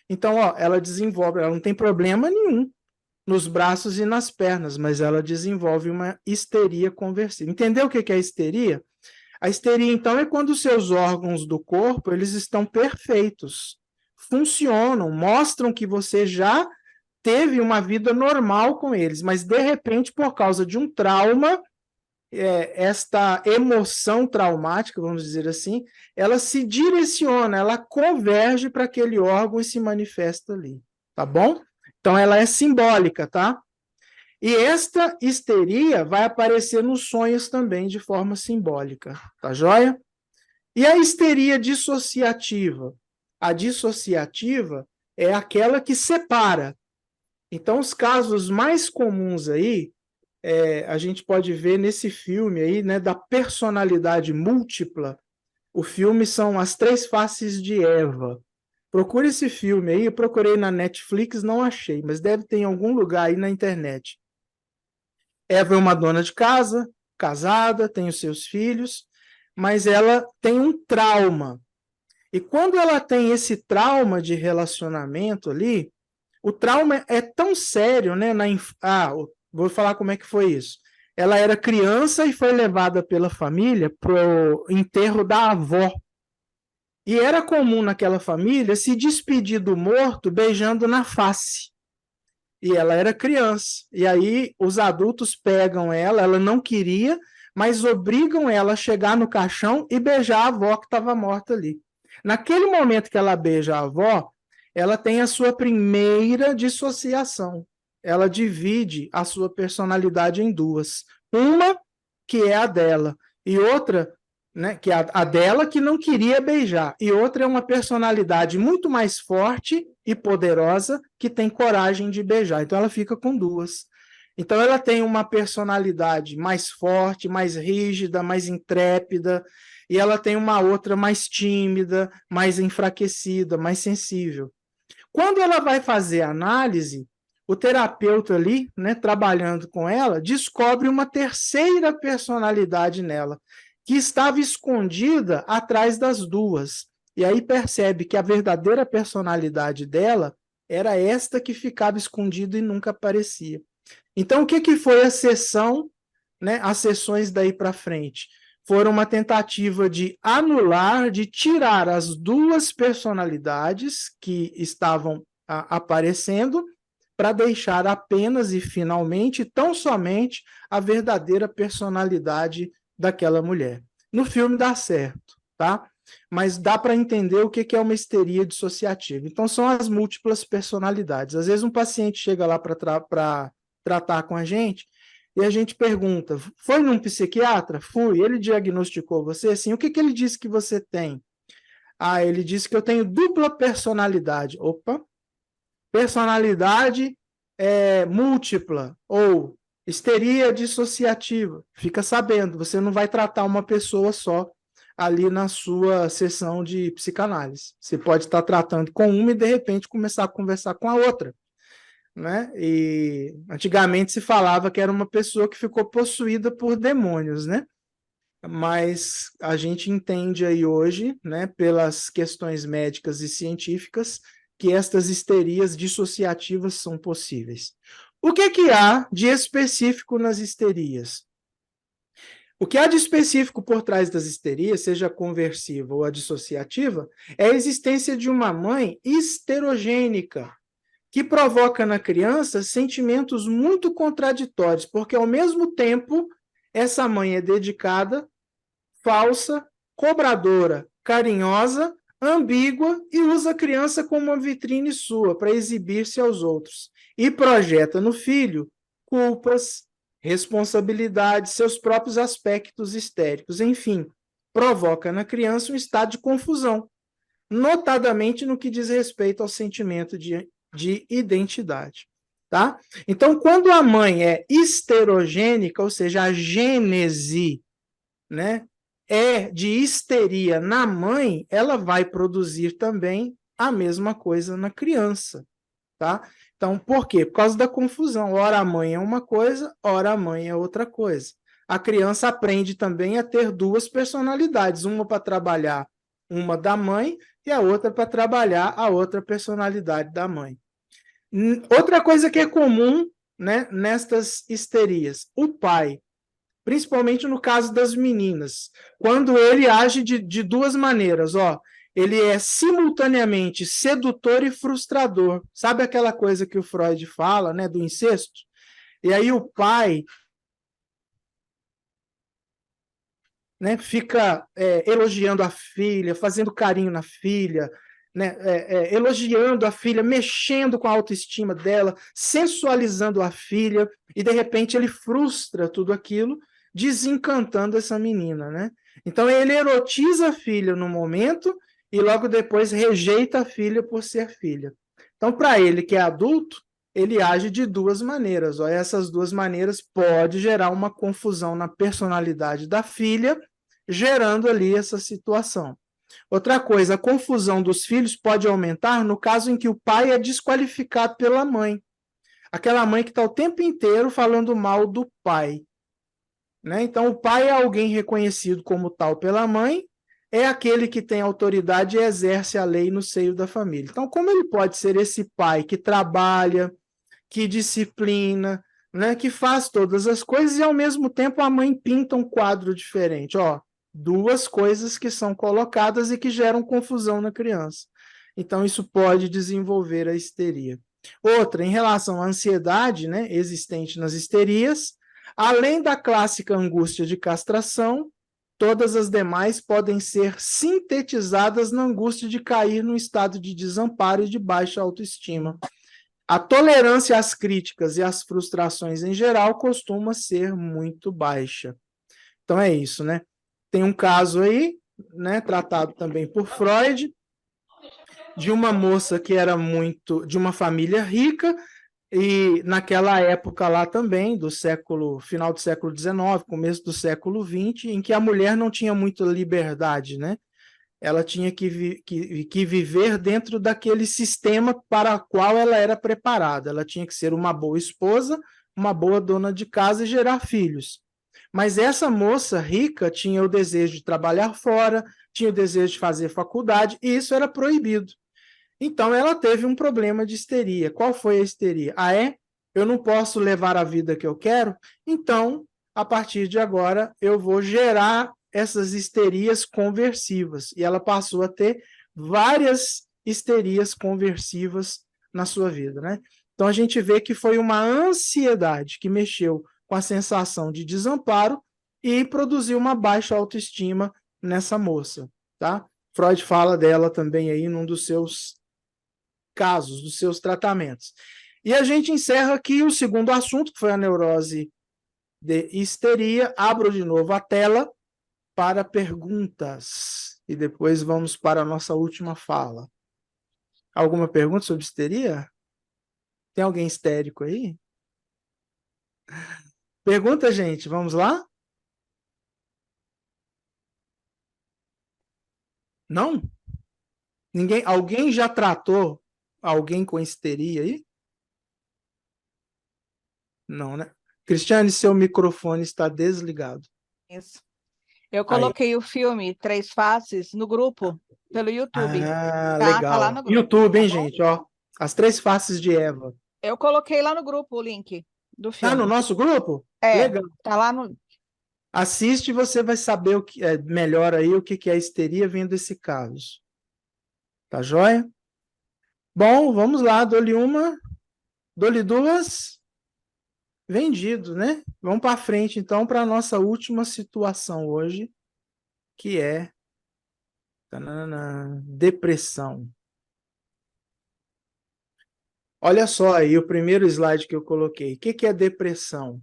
Então, ela desenvolve, ela não tem problema nenhum nos braços e nas pernas, mas ela desenvolve uma histeria conversiva. Entendeu o que é histeria? A histeria, então, é quando os seus órgãos do corpo eles estão perfeitos, funcionam, mostram que você já teve uma vida normal com eles, mas, de repente, por causa de um trauma, esta emoção traumática, vamos dizer assim, ela se direciona, ela converge para aquele órgão e se manifesta ali, tá bom? Então, ela é simbólica, tá? E esta histeria vai aparecer nos sonhos também de forma simbólica, tá joia? E a histeria dissociativa? A dissociativa é aquela que separa. Então, os casos mais comuns aí, a gente pode ver nesse filme aí, né, da personalidade múltipla. O filme são As Três Faces de Eva. Procure esse filme aí, eu procurei na Netflix, não achei, mas deve ter em algum lugar aí na internet. Eva é uma dona de casa, casada, tem os seus filhos, mas ela tem um trauma. E quando ela tem esse trauma de relacionamento ali, o trauma é tão sério, né? Vou falar como é que foi isso. Ela era criança e foi levada pela família para o enterro da avó. E era comum naquela família se despedir do morto beijando na face. E ela era criança. E aí os adultos pegam ela, ela não queria, mas obrigam ela a chegar no caixão e beijar a avó que estava morta ali. Naquele momento que ela beija a avó, ela tem a sua primeira dissociação. Ela divide a sua personalidade em duas. Uma, que é a dela, e outra, né, que é a dela que não queria beijar, e outra é uma personalidade muito mais forte e poderosa que tem coragem de beijar. Então ela fica com duas. Então ela tem uma personalidade mais forte, mais rígida, mais intrépida, e ela tem uma outra mais tímida, mais enfraquecida, mais sensível. Quando ela vai fazer a análise, o terapeuta ali, né, trabalhando com ela, descobre uma terceira personalidade nela, que estava escondida atrás das duas. E aí percebe que a verdadeira personalidade dela era esta que ficava escondida e nunca aparecia. Então, o que foi a sessão, né, as sessões daí para frente? Foram uma tentativa de anular, de tirar as duas personalidades que estavam aparecendo, para deixar apenas e finalmente, tão somente, a verdadeira personalidade daquela mulher. No filme dá certo, tá? Mas dá para entender o que é uma histeria dissociativa. Então, são as múltiplas personalidades. Às vezes, um paciente chega lá para tratar com a gente e a gente pergunta, foi num psiquiatra? Fui. Ele diagnosticou você? Assim, o que ele disse que você tem? Ele disse que eu tenho dupla personalidade. Opa! Personalidade múltipla ou histeria dissociativa. Fica sabendo, você não vai tratar uma pessoa só ali na sua sessão de psicanálise. Você pode estar tratando com uma e, de repente, começar a conversar com a outra. Né? E antigamente se falava que era uma pessoa que ficou possuída por demônios, né? Mas a gente entende aí hoje, né, pelas questões médicas e científicas, que estas histerias dissociativas são possíveis. O que há de específico nas histerias? O que há de específico por trás das histerias, seja a conversiva ou a dissociativa, é a existência de uma mãe histerogênica, que provoca na criança sentimentos muito contraditórios, porque, ao mesmo tempo, essa mãe é dedicada, falsa, cobradora, carinhosa, ambígua e usa a criança como uma vitrine sua para exibir-se aos outros. E projeta no filho culpas, responsabilidades, seus próprios aspectos histéricos. Enfim, provoca na criança um estado de confusão, notadamente no que diz respeito ao sentimento de identidade. Tá? Então, quando a mãe é histerogênica, ou seja, a gênese, né, é de histeria na mãe, ela vai produzir também a mesma coisa na criança. Tá? Então, por quê? Por causa da confusão. Ora a mãe é uma coisa, ora a mãe é outra coisa. A criança aprende também a ter duas personalidades, uma para trabalhar uma da mãe e a outra para trabalhar a outra personalidade da mãe. Outra coisa que é comum, né, nestas histerias, o pai, principalmente no caso das meninas, quando ele age de duas maneiras, ó, ele é simultaneamente sedutor e frustrador. Sabe aquela coisa que o Freud fala, né, do incesto? E aí o pai, né, fica elogiando a filha, fazendo carinho na filha, né, elogiando a filha, mexendo com a autoestima dela, sensualizando a filha, e de repente ele frustra tudo aquilo, desencantando essa menina, né? Então ele erotiza a filha no momento e logo depois rejeita a filha por ser filha. Então, para ele que é adulto, ele age de duas maneiras. Ó, essas duas maneiras podem gerar uma confusão na personalidade da filha, gerando ali essa situação. Outra coisa, a confusão dos filhos pode aumentar no caso em que o pai é desqualificado pela mãe. Aquela mãe que está o tempo inteiro falando mal do pai. Né? Então, o pai é alguém reconhecido como tal pela mãe, é aquele que tem autoridade e exerce a lei no seio da família. Então, como ele pode ser esse pai que trabalha, que disciplina, né, que faz todas as coisas e, ao mesmo tempo, a mãe pinta um quadro diferente? Ó, duas coisas que são colocadas e que geram confusão na criança. Então, isso pode desenvolver a histeria. Outra, em relação à ansiedade, né, existente nas histerias, além da clássica angústia de castração, todas as demais podem ser sintetizadas na angústia de cair num estado de desamparo e de baixa autoestima. A tolerância às críticas e às frustrações em geral costuma ser muito baixa. Então é isso, né? Tem um caso aí, né, tratado também por Freud, de uma moça que era de uma família rica, e naquela época lá também, final do século XIX, começo do século XX, em que a mulher não tinha muita liberdade, né? Ela tinha que viver dentro daquele sistema para o qual ela era preparada. Ela tinha que ser uma boa esposa, uma boa dona de casa e gerar filhos. Mas essa moça rica tinha o desejo de trabalhar fora, tinha o desejo de fazer faculdade, e isso era proibido. Então, ela teve um problema de histeria. Qual foi a histeria? Eu não posso levar a vida que eu quero, então, a partir de agora, eu vou gerar essas histerias conversivas. E ela passou a ter várias histerias conversivas na sua vida, né? Então, a gente vê que foi uma ansiedade que mexeu com a sensação de desamparo e produziu uma baixa autoestima nessa moça, tá? Freud fala dela também aí num dos seus casos, dos seus tratamentos. E a gente encerra aqui o segundo assunto, que foi a neurose de histeria. Abro de novo a tela para perguntas. E depois vamos para a nossa última fala. Alguma pergunta sobre histeria? Tem alguém histérico aí? Pergunta, gente. Vamos lá? Não? Ninguém? Alguém já tratou alguém com histeria aí? Não, né? Cristiane, seu microfone está desligado. Isso. Eu coloquei o filme Três Faces no grupo, pelo YouTube. Legal. Tá lá no grupo. YouTube, hein, tá bom? gente? Ó, As Três Faces de Eva. Eu coloquei lá no grupo o link do filme. Tá no nosso grupo? É, Legal. tá lá no... Assiste e você vai saber o que melhor aí o que é histeria vendo esse caso. Tá joia? Bom, vamos lá. Dou-lhe uma, dou-lhe duas. Vendido, né? Vamos para frente, então, para a nossa última situação hoje, que é depressão. Olha só aí o primeiro slide que eu coloquei. O que é depressão?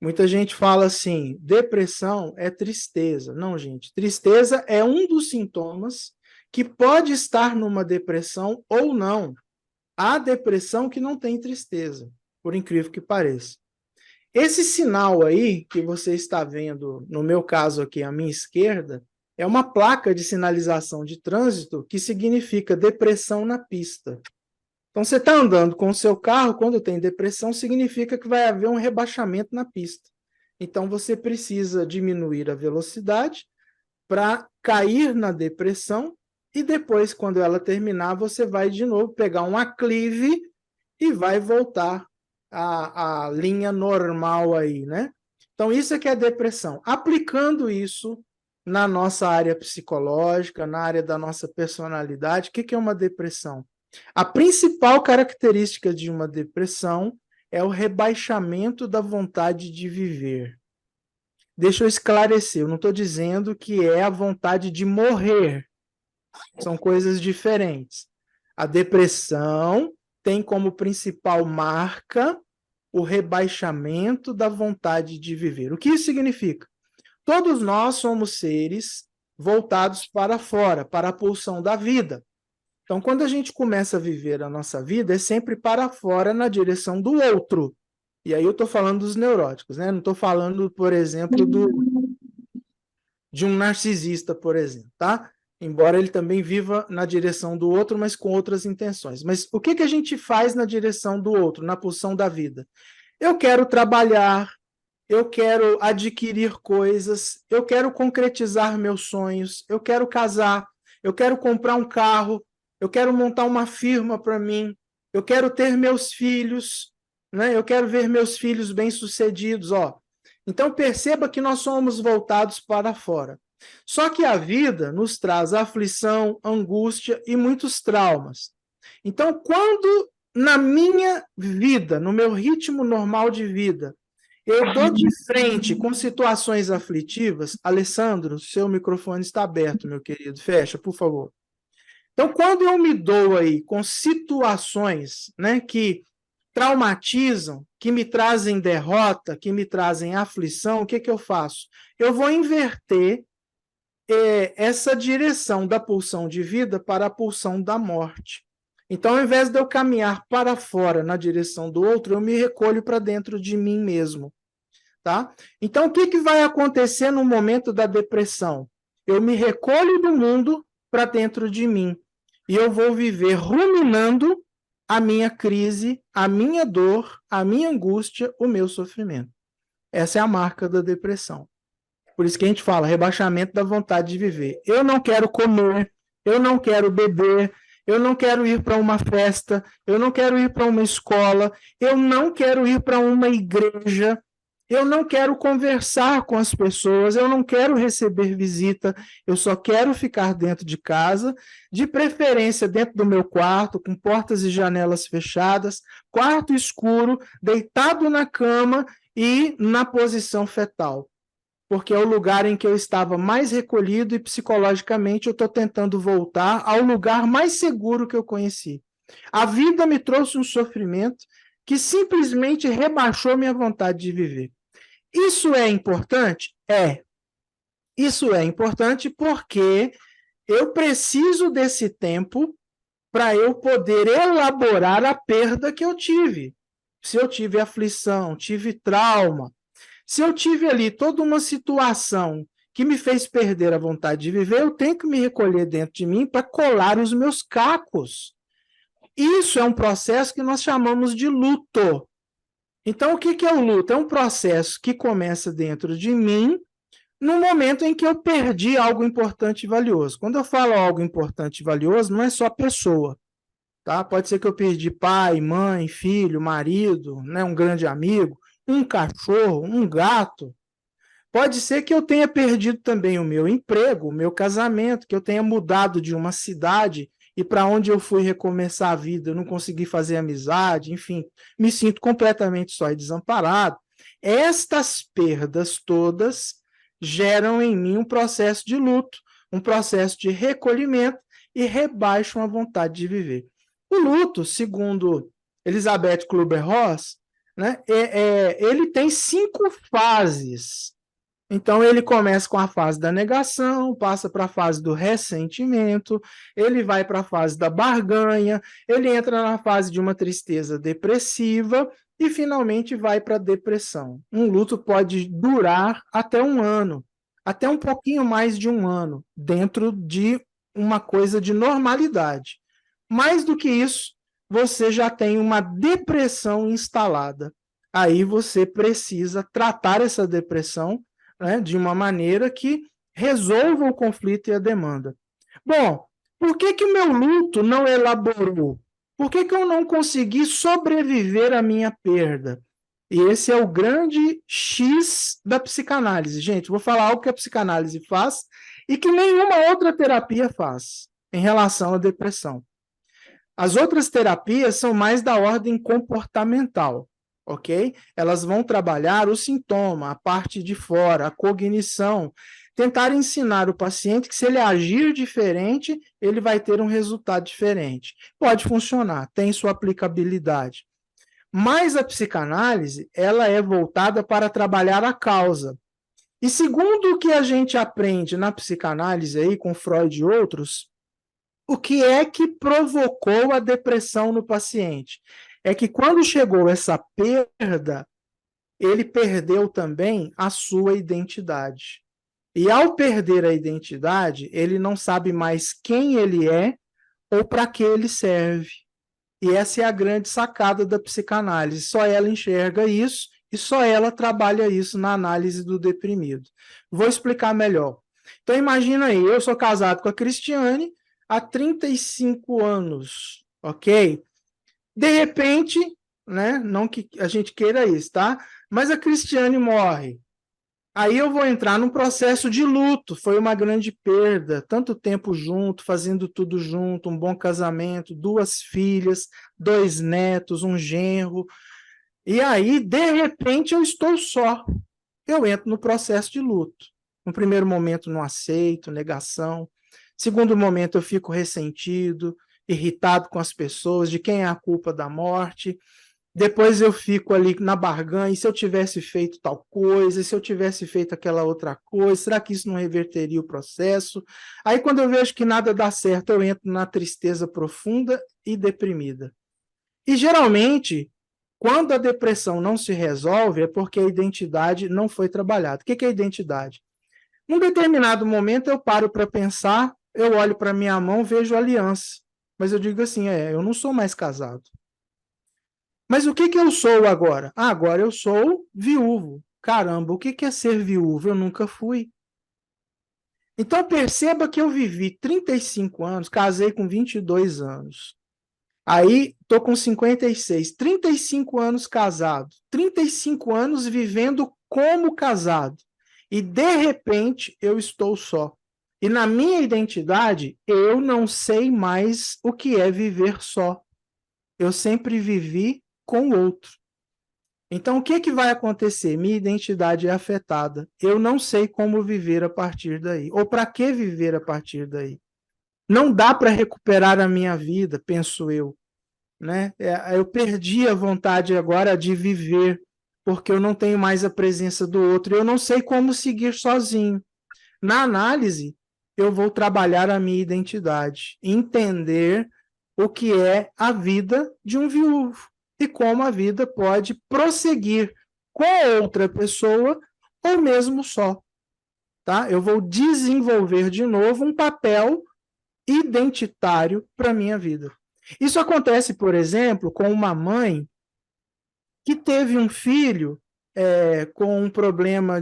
Muita gente fala assim, depressão é tristeza. Não, gente, tristeza é um dos sintomas que pode estar numa depressão ou não. Há depressão que não tem tristeza, por incrível que pareça. Esse sinal aí que você está vendo, no meu caso aqui à minha esquerda, é uma placa de sinalização de trânsito que significa depressão na pista. Então, você está andando com o seu carro, quando tem depressão, significa que vai haver um rebaixamento na pista. Então, você precisa diminuir a velocidade para cair na depressão e depois, quando ela terminar, você vai de novo pegar um aclive e vai voltar à linha normal aí, né? Então, isso é que é depressão. Aplicando isso na nossa área psicológica, na área da nossa personalidade, o que é uma depressão? A principal característica de uma depressão é o rebaixamento da vontade de viver. Deixa eu esclarecer, eu não estou dizendo que é a vontade de morrer. São coisas diferentes. A depressão tem como principal marca o rebaixamento da vontade de viver. O que isso significa? Todos nós somos seres voltados para fora, para a pulsão da vida. Então, quando a gente começa a viver a nossa vida, é sempre para fora, na direção do outro. E aí eu estou falando dos neuróticos, né? Não estou falando, por exemplo, de um narcisista, por exemplo, tá? Embora ele também viva na direção do outro, mas com outras intenções. Mas o que a gente faz na direção do outro, na pulsão da vida? Eu quero trabalhar, eu quero adquirir coisas, eu quero concretizar meus sonhos, eu quero casar, eu quero comprar um carro, eu quero montar uma firma para mim, eu quero ter meus filhos, né? Eu quero ver meus filhos bem-sucedidos, ó. Então, perceba que nós somos voltados para fora. Só que a vida nos traz aflição, angústia e muitos traumas. Então, quando na minha vida, no meu ritmo normal de vida, eu dou de frente com situações aflitivas, Alessandro, seu microfone está aberto, meu querido, fecha, por favor. Então, quando eu me dou aí com situações, né, que traumatizam, que me trazem derrota, que me trazem aflição, o que eu faço? Eu vou inverter essa direção da pulsão de vida para a pulsão da morte. Então, ao invés de eu caminhar para fora na direção do outro, eu me recolho para dentro de mim mesmo. Tá? Então, o que vai acontecer no momento da depressão? Eu me recolho do mundo para dentro de mim. E eu vou viver ruminando a minha crise, a minha dor, a minha angústia, o meu sofrimento. Essa é a marca da depressão. Por isso que a gente fala rebaixamento da vontade de viver. Eu não quero comer, eu não quero beber, eu não quero ir para uma festa, eu não quero ir para uma escola, eu não quero ir para uma igreja, eu não quero conversar com as pessoas, eu não quero receber visita, eu só quero ficar dentro de casa, de preferência dentro do meu quarto, com portas e janelas fechadas, quarto escuro, deitado na cama e na posição fetal. Porque é o lugar em que eu estava mais recolhido e psicologicamente eu estou tentando voltar ao lugar mais seguro que eu conheci. A vida me trouxe um sofrimento que simplesmente rebaixou minha vontade de viver. Isso é importante? É. Isso é importante porque eu preciso desse tempo para eu poder elaborar a perda que eu tive. Se eu tive aflição, tive trauma, se eu tive ali toda uma situação que me fez perder a vontade de viver, eu tenho que me recolher dentro de mim para colar os meus cacos. Isso é um processo que nós chamamos de luto. Então, o que é o luto? É um processo que começa dentro de mim no momento em que eu perdi algo importante e valioso. Quando eu falo algo importante e valioso, não é só pessoa. Tá? Pode ser que eu perdi pai, mãe, filho, marido, né, um grande amigo, um cachorro, um gato. Pode ser que eu tenha perdido também o meu emprego, o meu casamento, que eu tenha mudado de uma cidade e para onde eu fui recomeçar a vida, eu não consegui fazer amizade, enfim, me sinto completamente só e desamparado. Estas perdas todas geram em mim um processo de luto, um processo de recolhimento e rebaixam a vontade de viver. O luto, segundo Elizabeth Kübler-Ross, né, ele tem 5 fases. Então, ele começa com a fase da negação, passa para a fase do ressentimento, ele vai para a fase da barganha, ele entra na fase de uma tristeza depressiva e, finalmente, vai para a depressão. Um luto pode durar até 1 ano, até um pouquinho mais de 1 ano, dentro de uma coisa de normalidade. Mais do que isso, você já tem uma depressão instalada. Aí você precisa tratar essa depressão, né, de uma maneira que resolva o conflito e a demanda. Bom, por que o meu luto não elaborou? Por que que eu não consegui sobreviver à minha perda? E esse é o grande X da psicanálise. Gente, vou falar algo que a psicanálise faz e que nenhuma outra terapia faz em relação à depressão. As outras terapias são mais da ordem comportamental, ok? Elas vão trabalhar o sintoma, a parte de fora, a cognição, tentar ensinar o paciente que se ele agir diferente, ele vai ter um resultado diferente. Pode funcionar, tem sua aplicabilidade. Mas a psicanálise, ela é voltada para trabalhar a causa. E segundo o que a gente aprende na psicanálise aí com Freud e outros, o que é que provocou a depressão no paciente? É que quando chegou essa perda, ele perdeu também a sua identidade. E ao perder a identidade, ele não sabe mais quem ele é ou para que ele serve. E essa é a grande sacada da psicanálise. Só ela enxerga isso e só ela trabalha isso na análise do deprimido. Vou explicar melhor. Então, imagina aí, eu sou casado com a Cristiane há 35 anos, ok? De repente, né, não que a gente queira isso, tá? Mas a Cristiane morre. Aí eu vou entrar num processo de luto, foi uma grande perda, tanto tempo junto, fazendo tudo junto, um bom casamento, 2 filhas, 2 netos, um genro, e aí, de repente, eu estou só. Eu entro no processo de luto. No primeiro momento, não aceito, negação. Segundo momento, eu fico ressentido, irritado com as pessoas, de quem é a culpa da morte. Depois eu fico ali na barganha, e se eu tivesse feito tal coisa, e se eu tivesse feito aquela outra coisa, será que isso não reverteria o processo? Aí quando eu vejo que nada dá certo, eu entro na tristeza profunda e deprimida. E geralmente, quando a depressão não se resolve, é porque a identidade não foi trabalhada. O que é a identidade? Num determinado momento eu paro para pensar, eu olho para minha mão, vejo aliança. Mas eu digo assim, eu não sou mais casado. Mas o que eu sou agora? Agora eu sou viúvo. Caramba, o que é ser viúvo? Eu nunca fui. Então perceba que eu vivi 35 anos, casei com 22 anos. Aí estou com 56, 35 anos casado, 35 anos vivendo como casado. E de repente eu estou só. E na minha identidade, eu não sei mais o que é viver só. Eu sempre vivi com o outro. Então, o que vai acontecer? Minha identidade é afetada. Eu não sei como viver a partir daí. Ou para que viver a partir daí. Não dá para recuperar a minha vida, penso eu. Né? Eu perdi a vontade agora de viver, porque eu não tenho mais a presença do outro. Eu não sei como seguir sozinho. Na análise, eu vou trabalhar a minha identidade. Entender o que é a vida de um viúvo. E como a vida pode prosseguir com outra pessoa ou mesmo só. Tá? Eu vou desenvolver de novo um papel identitário para a minha vida. Isso acontece, por exemplo, com uma mãe que teve um filho com um problema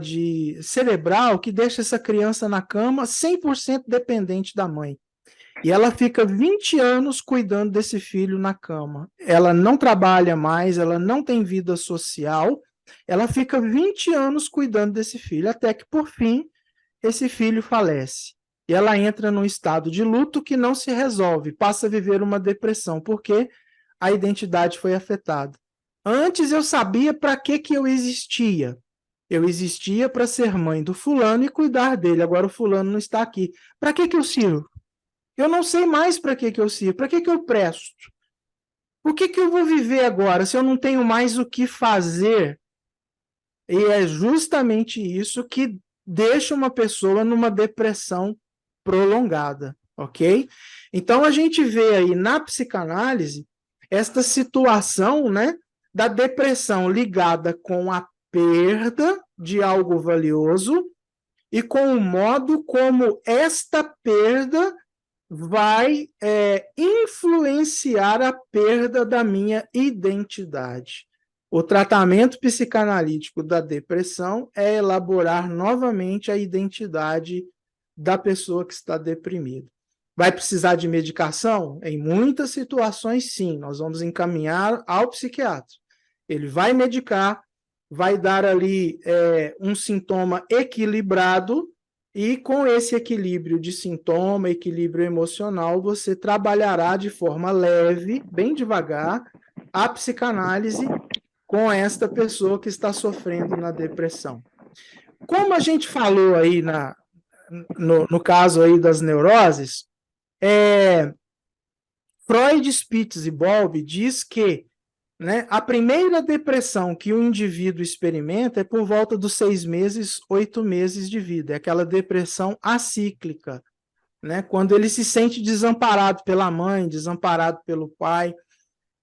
cerebral que deixa essa criança na cama 100% dependente da mãe. E ela fica 20 anos cuidando desse filho na cama. Ela não trabalha mais, ela não tem vida social, ela fica 20 anos cuidando desse filho, até que, por fim, esse filho falece. E ela entra num estado de luto que não se resolve, passa a viver uma depressão, porque a identidade foi afetada. Antes eu sabia para que eu existia. Eu existia para ser mãe do fulano e cuidar dele, agora o fulano não está aqui. Para que eu sirvo? Eu não sei mais para que eu sirvo, para que eu presto? Por que eu vou viver agora se eu não tenho mais o que fazer? E é justamente isso que deixa uma pessoa numa depressão prolongada, ok? Então a gente vê aí na psicanálise esta situação, né, da depressão ligada com a perda de algo valioso e com o modo como esta perda vai influenciar a perda da minha identidade. O tratamento psicanalítico da depressão é elaborar novamente a identidade da pessoa que está deprimida. Vai precisar de medicação? Em muitas situações, sim. Nós vamos encaminhar ao psiquiatra. Ele vai medicar, vai dar ali um sintoma equilibrado, e com esse equilíbrio de sintoma, equilíbrio emocional, você trabalhará de forma leve, bem devagar, a psicanálise com esta pessoa que está sofrendo na depressão. Como a gente falou aí no caso aí das neuroses, Freud, Spitz e Bowlby diz que, né, a primeira depressão que o indivíduo experimenta é por volta dos 6 meses, 8 meses de vida. É aquela depressão acíclica, né, quando ele se sente desamparado pela mãe, desamparado pelo pai.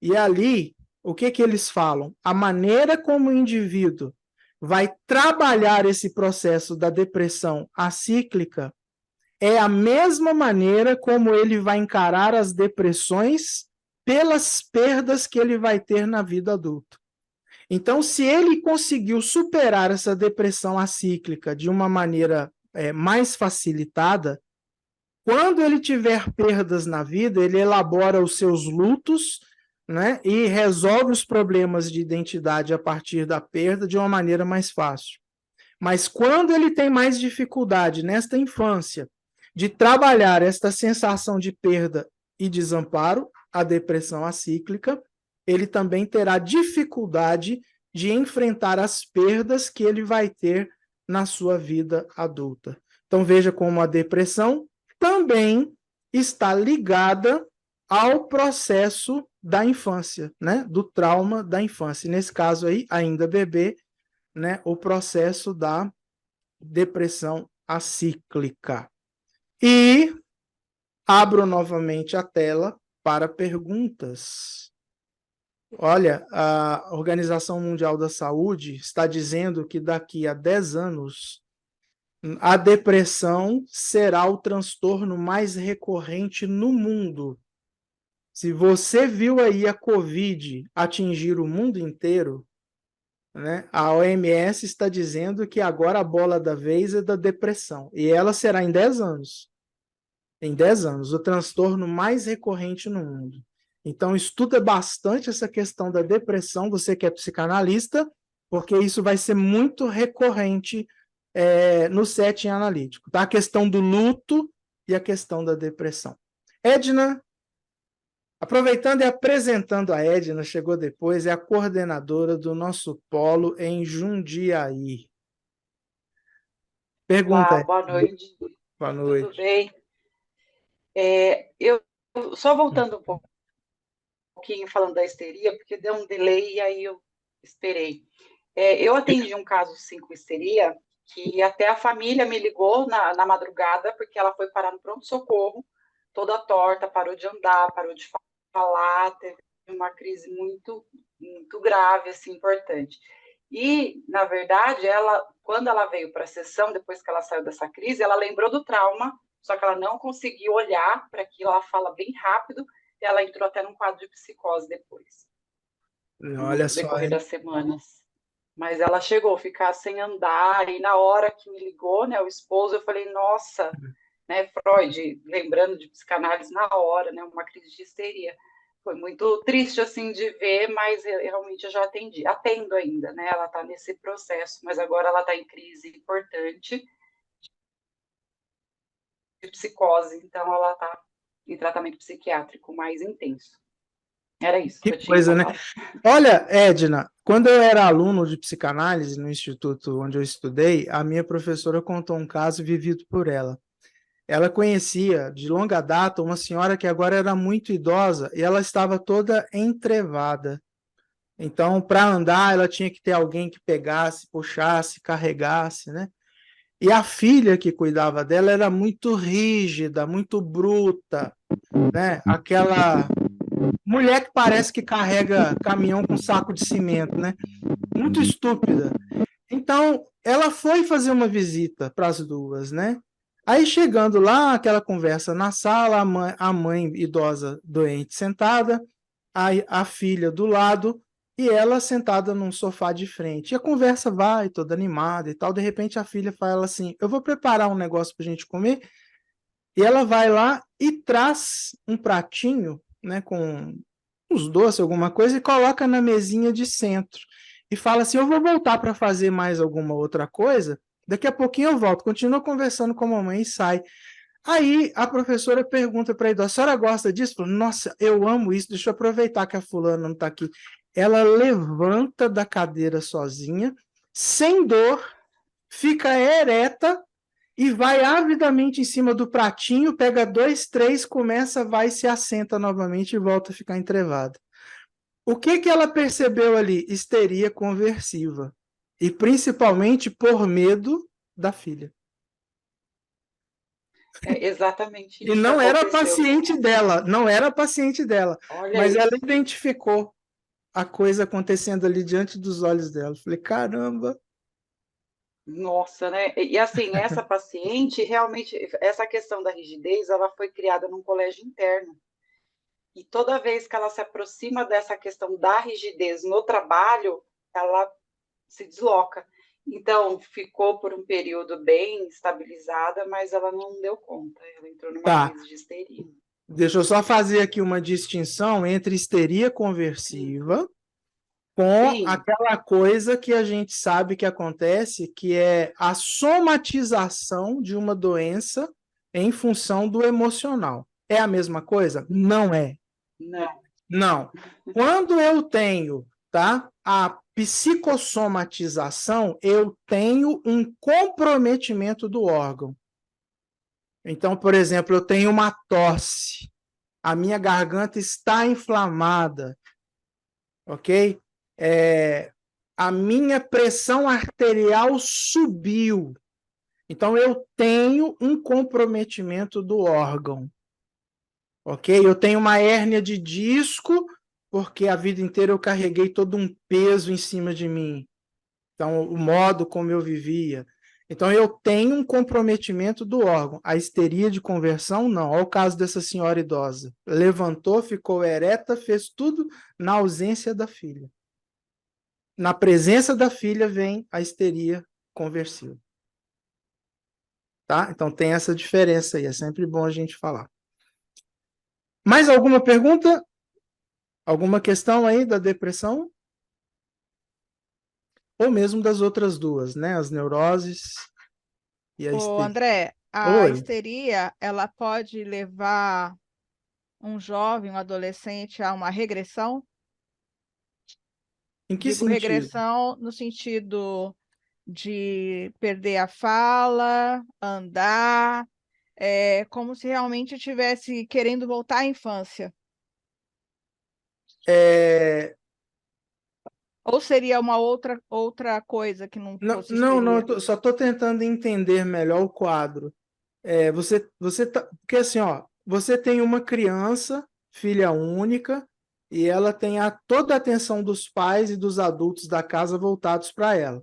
E ali, o que eles falam? A maneira como o indivíduo vai trabalhar esse processo da depressão acíclica é a mesma maneira como ele vai encarar as depressões pelas perdas que ele vai ter na vida adulta. Então, se ele conseguiu superar essa depressão acíclica de uma maneira mais facilitada, quando ele tiver perdas na vida, ele elabora os seus lutos, né, e resolve os problemas de identidade a partir da perda de uma maneira mais fácil. Mas quando ele tem mais dificuldade nesta infância de trabalhar esta sensação de perda e desamparo, a depressão acíclica, ele também terá dificuldade de enfrentar as perdas que ele vai ter na sua vida adulta. Então veja como a depressão também está ligada ao processo da infância, né? Do trauma da infância. Nesse caso aí, ainda bebê, né? O processo da depressão acíclica. E abro novamente a tela para perguntas. Olha, a Organização Mundial da Saúde está dizendo que daqui a 10 anos a depressão será o transtorno mais recorrente no mundo. Se você viu aí a Covid atingir o mundo inteiro, né, a OMS está dizendo que agora a bola da vez é da depressão. E ela será em 10 anos. Em 10 anos, o transtorno mais recorrente no mundo. Então, estuda bastante essa questão da depressão, você que é psicanalista, porque isso vai ser muito recorrente no setting analítico. Tá? A questão do luto e a questão da depressão. Edna, aproveitando e apresentando a Edna, chegou depois, é a coordenadora do nosso polo em Jundiaí. Pergunta. Olá, boa noite. Boa noite. Tudo bem? Eu só voltando um pouquinho falando da histeria, porque deu um delay e aí eu esperei. Eu atendi um caso sim com histeria, que até a família me ligou na madrugada, porque ela foi parar no pronto-socorro, toda torta, parou de andar, parou de falar, teve uma crise muito, muito grave, assim, importante. E, na verdade, quando ela veio para a sessão, depois que ela saiu dessa crise, ela lembrou do trauma, só que ela não conseguiu olhar para aquilo, ela fala bem rápido, e ela entrou até num quadro de psicose depois. Olha só. No decorrer das semanas. Mas ela chegou a ficar sem andar, e na hora que me ligou, né, o esposo, eu falei, nossa, né, Freud, lembrando de psicanálise na hora, né, uma crise de histeria. Foi muito triste, assim, de ver, mas realmente eu já atendo ainda, né, ela está nesse processo, mas agora ela está em crise importante de psicose, então ela está em tratamento psiquiátrico mais intenso. Era isso que eu tinha coisa, né? Olha, Edna, quando eu era aluno de psicanálise no instituto onde eu estudei, a minha professora contou um caso vivido por ela. Ela conhecia de longa data uma senhora que agora era muito idosa e ela estava toda entrevada. Então, para andar, ela tinha que ter alguém que pegasse, puxasse, carregasse, né? E a filha que cuidava dela era muito rígida, muito bruta, né? Aquela mulher que parece que carrega caminhão com saco de cimento, né? Muito estúpida. Então, ela foi fazer uma visita para as duas, né? Aí, chegando lá, aquela conversa na sala, a mãe idosa doente sentada, a filha do lado, e ela sentada num sofá de frente. E a conversa vai, toda animada e tal. De repente, a filha fala assim, eu vou preparar um negócio para a gente comer. e ela vai lá e traz um pratinho, né, com uns doces, alguma coisa, e coloca na mesinha de centro. E fala assim, eu vou voltar para fazer mais alguma outra coisa, daqui a pouquinho eu volto. Continua conversando com a mamãe e sai. Aí a professora pergunta para a idosa, a senhora gosta disso? Fala, nossa, eu amo isso, deixa eu aproveitar que a fulana não está aqui. Ela levanta da cadeira sozinha, sem dor, fica ereta e vai avidamente em cima do pratinho, pega 2, 3, começa, vai, se assenta novamente e volta a ficar entrevada. O que que ela percebeu ali? Histeria conversiva. E principalmente por medo da filha. É exatamente E isso que não era aconteceu. paciente dela, não era paciente dela. Olha Mas ela isso. identificou a coisa acontecendo ali diante dos olhos dela. Falei, caramba. Nossa, né? E assim, essa paciente, realmente, essa questão da rigidez, ela foi criada num colégio interno. E toda vez que ela se aproxima dessa questão da rigidez no trabalho, ela se desloca. Então, ficou por um período bem estabilizada, mas ela não deu conta. Ela entrou numa Tá. crise de histeria. Deixa eu só fazer aqui uma distinção entre histeria conversiva com Sim. aquela coisa que a gente sabe que acontece, que é a somatização de uma doença em função do emocional. É a mesma coisa? Não é. Não. Não. Quando eu tenho, tá, a psicossomatização, eu tenho um comprometimento do órgão. Então, por exemplo, eu tenho uma tosse, a minha garganta está inflamada, ok? A minha pressão arterial subiu. Então, eu tenho um comprometimento do órgão, ok? Eu tenho uma hérnia de disco, porque a vida inteira eu carreguei todo um peso em cima de mim. Então, o modo como eu vivia. Então, eu tenho um comprometimento do órgão. A histeria de conversão, não. Olha o caso dessa senhora idosa. Levantou, ficou ereta, fez tudo na ausência da filha. Na presença da filha vem a histeria conversiva. Tá? Então, tem essa diferença aí. É sempre bom a gente falar. Mais alguma pergunta? Alguma questão aí da depressão? Ou mesmo das outras duas, né? As neuroses e a Ô, histeria. André, a Oi. histeria, ela pode levar um jovem, um adolescente a uma regressão? Em que Digo sentido? regressão no sentido de perder a fala, andar, como se realmente estivesse querendo voltar à infância. Ou seria uma outra coisa que não Não, fosse não, histeria? só estou tentando entender melhor o quadro. Porque assim, ó, você tem uma criança, filha única, e ela tem toda a atenção dos pais e dos adultos da casa voltados para ela.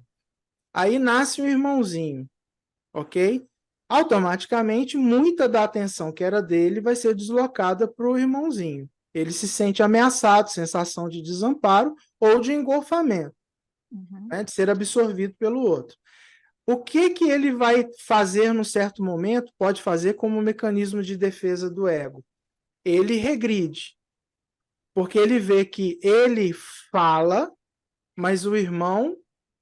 Aí nasce um irmãozinho, ok? Automaticamente, muita da atenção que era dele vai ser deslocada para o irmãozinho. Ele se sente ameaçado, sensação de desamparo ou de engolfamento, né, de ser absorvido pelo outro. O que que ele vai fazer num certo momento? Pode fazer como um mecanismo de defesa do ego. Ele regride, porque ele vê que ele fala, mas o irmão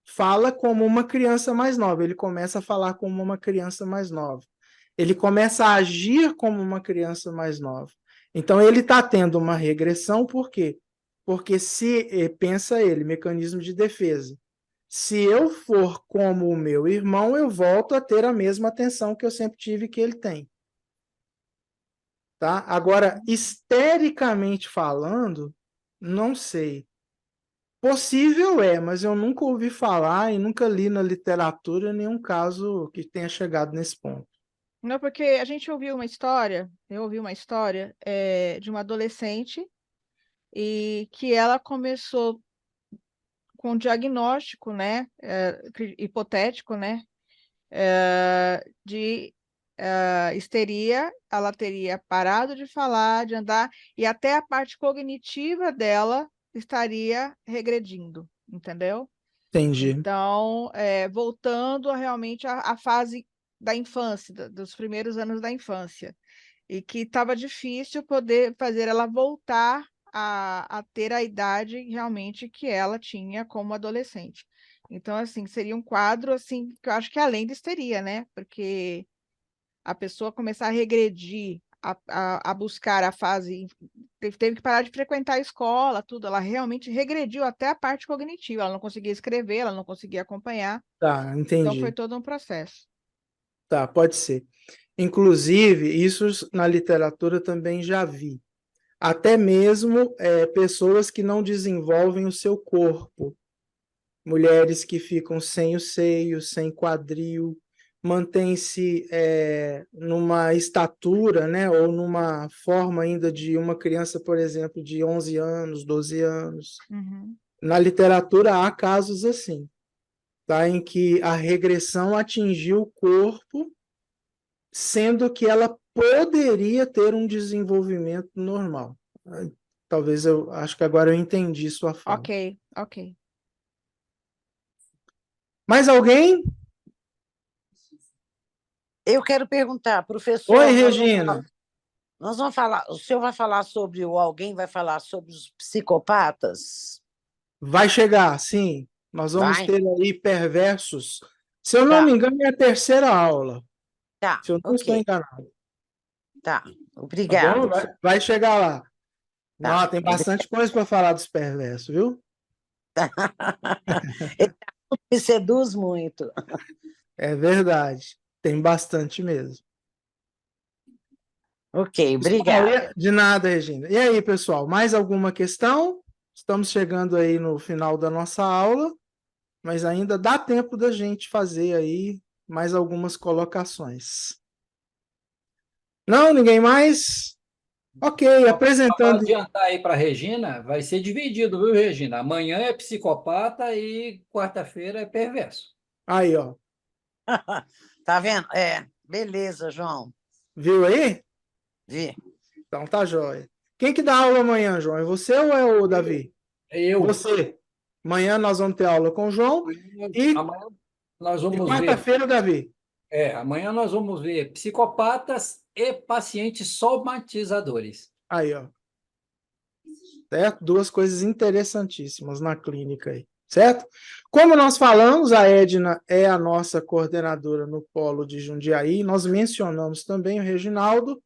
fala como uma criança mais nova. Ele começa a falar como uma criança mais nova. Ele começa a agir como uma criança mais nova. Então ele está tendo uma regressão, por quê? Porque pensa ele, mecanismo de defesa. Se eu for como o meu irmão, eu volto a ter a mesma atenção que eu sempre tive que ele tem. Tá? Agora, histericamente falando, não sei. Possível é, mas eu nunca ouvi falar e nunca li na literatura nenhum caso que tenha chegado nesse ponto. Não, porque a gente ouviu uma história, eu ouvi uma história de uma adolescente e que ela começou com um diagnóstico, né, hipotético, né, de histeria, ela teria parado de falar, de andar, e até a parte cognitiva dela estaria regredindo, entendeu? Entendi. Então, voltando realmente à fase da infância, dos primeiros anos da infância, e que estava difícil poder fazer ela voltar a ter a idade realmente que ela tinha como adolescente. Então, assim, seria um quadro, assim, que eu acho que além da histeria, né? Porque a pessoa começar a regredir, a buscar a fase, teve que parar de frequentar a escola, tudo, ela realmente regrediu até a parte cognitiva, ela não conseguia escrever, ela não conseguia acompanhar, Tá, então foi entendi. todo um processo. Tá, pode ser. Inclusive, isso na literatura também já vi. Até mesmo pessoas que não desenvolvem o seu corpo. Mulheres que ficam sem o seio, sem quadril, mantêm-se numa estatura, né, ou numa forma ainda de uma criança, por exemplo, de 11 anos, 12 anos. Uhum. Na literatura há casos assim, tá, em que a regressão atingiu o corpo, sendo que ela poderia ter um desenvolvimento normal. Talvez eu acho que agora eu entendi sua fala. Ok, ok. Mais alguém? Eu quero perguntar, professor, Oi, Regina. nós vamos falar, o senhor vai falar sobre, ou alguém vai falar sobre os psicopatas? Vai chegar, sim. Nós vamos Vai? ter aí perversos. Se eu não Tá, me engano, é a terceira aula. tá, Se eu não estou ok, enganado. tá. Tá bom? Obrigada. Vai chegar lá. Tá. Não, tem bastante coisa para falar dos perversos, viu? Ele me seduz muito. É verdade. Tem bastante mesmo. Ok, Pessoal, obrigada. de nada, Regina. E aí, pessoal, mais alguma questão? Estamos chegando aí no final da nossa aula, mas ainda dá tempo da gente fazer aí mais algumas colocações. Não, ninguém mais? Ok, Só para apresentando. adiantar aí para a Regina, vai ser dividido, viu, Regina? Amanhã é psicopata e quarta-feira é perverso. Aí, ó. Tá vendo? Beleza, João. Viu aí? Vi. Então tá jóia. Quem que dá aula amanhã, João? É você ou é o Davi? Eu. Você. Amanhã nós vamos ter aula com o João e, Amanhã nós e vamos ver. quarta-feira, Davi. Amanhã nós vamos ver psicopatas e pacientes somatizadores. Aí, ó. Certo? Duas coisas interessantíssimas na clínica aí. Certo? Como nós falamos, a Edna é a nossa coordenadora no Polo de Jundiaí. Nós mencionamos também o Reginaldo,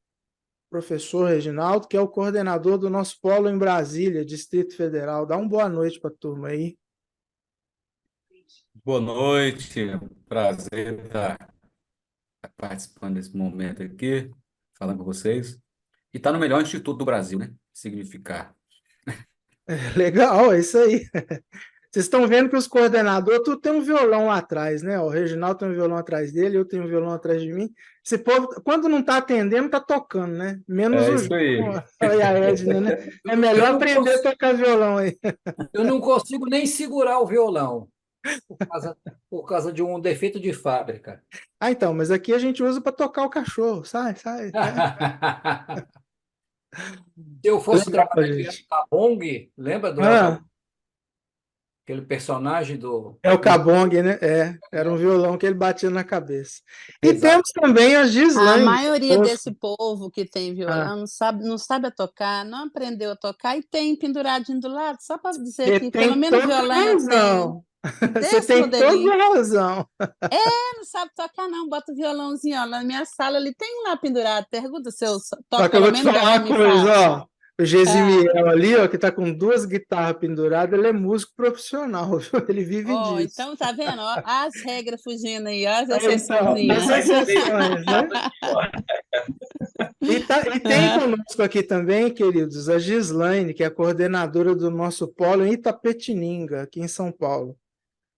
professor Reginaldo, que é o coordenador do nosso polo em Brasília, Distrito Federal. Dá uma boa noite para a turma aí. Boa noite, prazer estar participando desse momento aqui, falando com vocês. E está no melhor instituto do Brasil, né? Significar. Legal, é isso aí. Vocês estão vendo que os coordenadores, tu tem um violão lá atrás, né? O Reginaldo tem um violão atrás dele, eu tenho um violão atrás de mim. Esse povo, quando não está atendendo, está tocando, né? Menos É o isso aí. João e a Edna, né? É melhor Eu não aprender a consigo, tocar violão aí. eu não consigo nem segurar o violão por causa de um defeito de fábrica. Ah, então, mas aqui a gente usa para tocar o cachorro, sai, sai. Se eu fosse Legal, trabalhar em gente. Kabong, lembra do El Ah, Kabong, aquele personagem do. é o Cabong, né? Era um violão que ele batia na cabeça. E Exato. temos também a A Gislaine. maioria desse povo que tem Ah, violão não sabe a tocar, não aprendeu a tocar e tem penduradinho do lado, só para dizer você que pelo tem menos toda violão eu tenho. razão. Você Desse tem modelinho. toda razão. Não sabe tocar, não. Bota o violãozinho, ó. Na minha sala ali tem um lá pendurado. Pergunta se eu Só toco que eu pelo vou te menos igual falar a uma mim coisa, faz. ó. O Ah, Gesimiel ali, ó, que tá com duas guitarras penduradas, ele é músico profissional, viu? Ele vive ó, disso. então tá vendo? Ó, as regras fugindo aí, ó, as Então, as exceçãozinhas. exceções, né? E tem Ah, conosco aqui também, queridos, a Gislaine, que é a coordenadora do nosso polo em Itapetininga, aqui em São Paulo.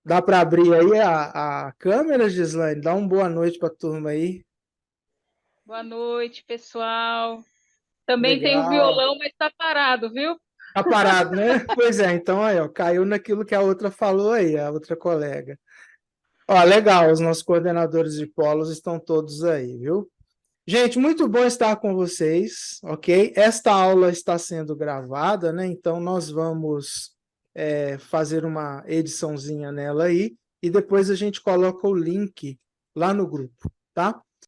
Dá para abrir aí a câmera, Gislaine? Dá uma boa noite para a turma aí. Boa noite, pessoal. Também tem o Legal. violão, mas está parado, viu? Tá parado, né? Pois é, então aí, ó, caiu naquilo que a outra falou aí, a outra colega. Ó, legal, os nossos coordenadores de polos estão todos aí, viu? Gente, muito bom estar com vocês, ok? Esta aula está sendo gravada, né? Então nós vamos fazer uma ediçãozinha nela aí e depois a gente coloca o link lá no grupo, tá?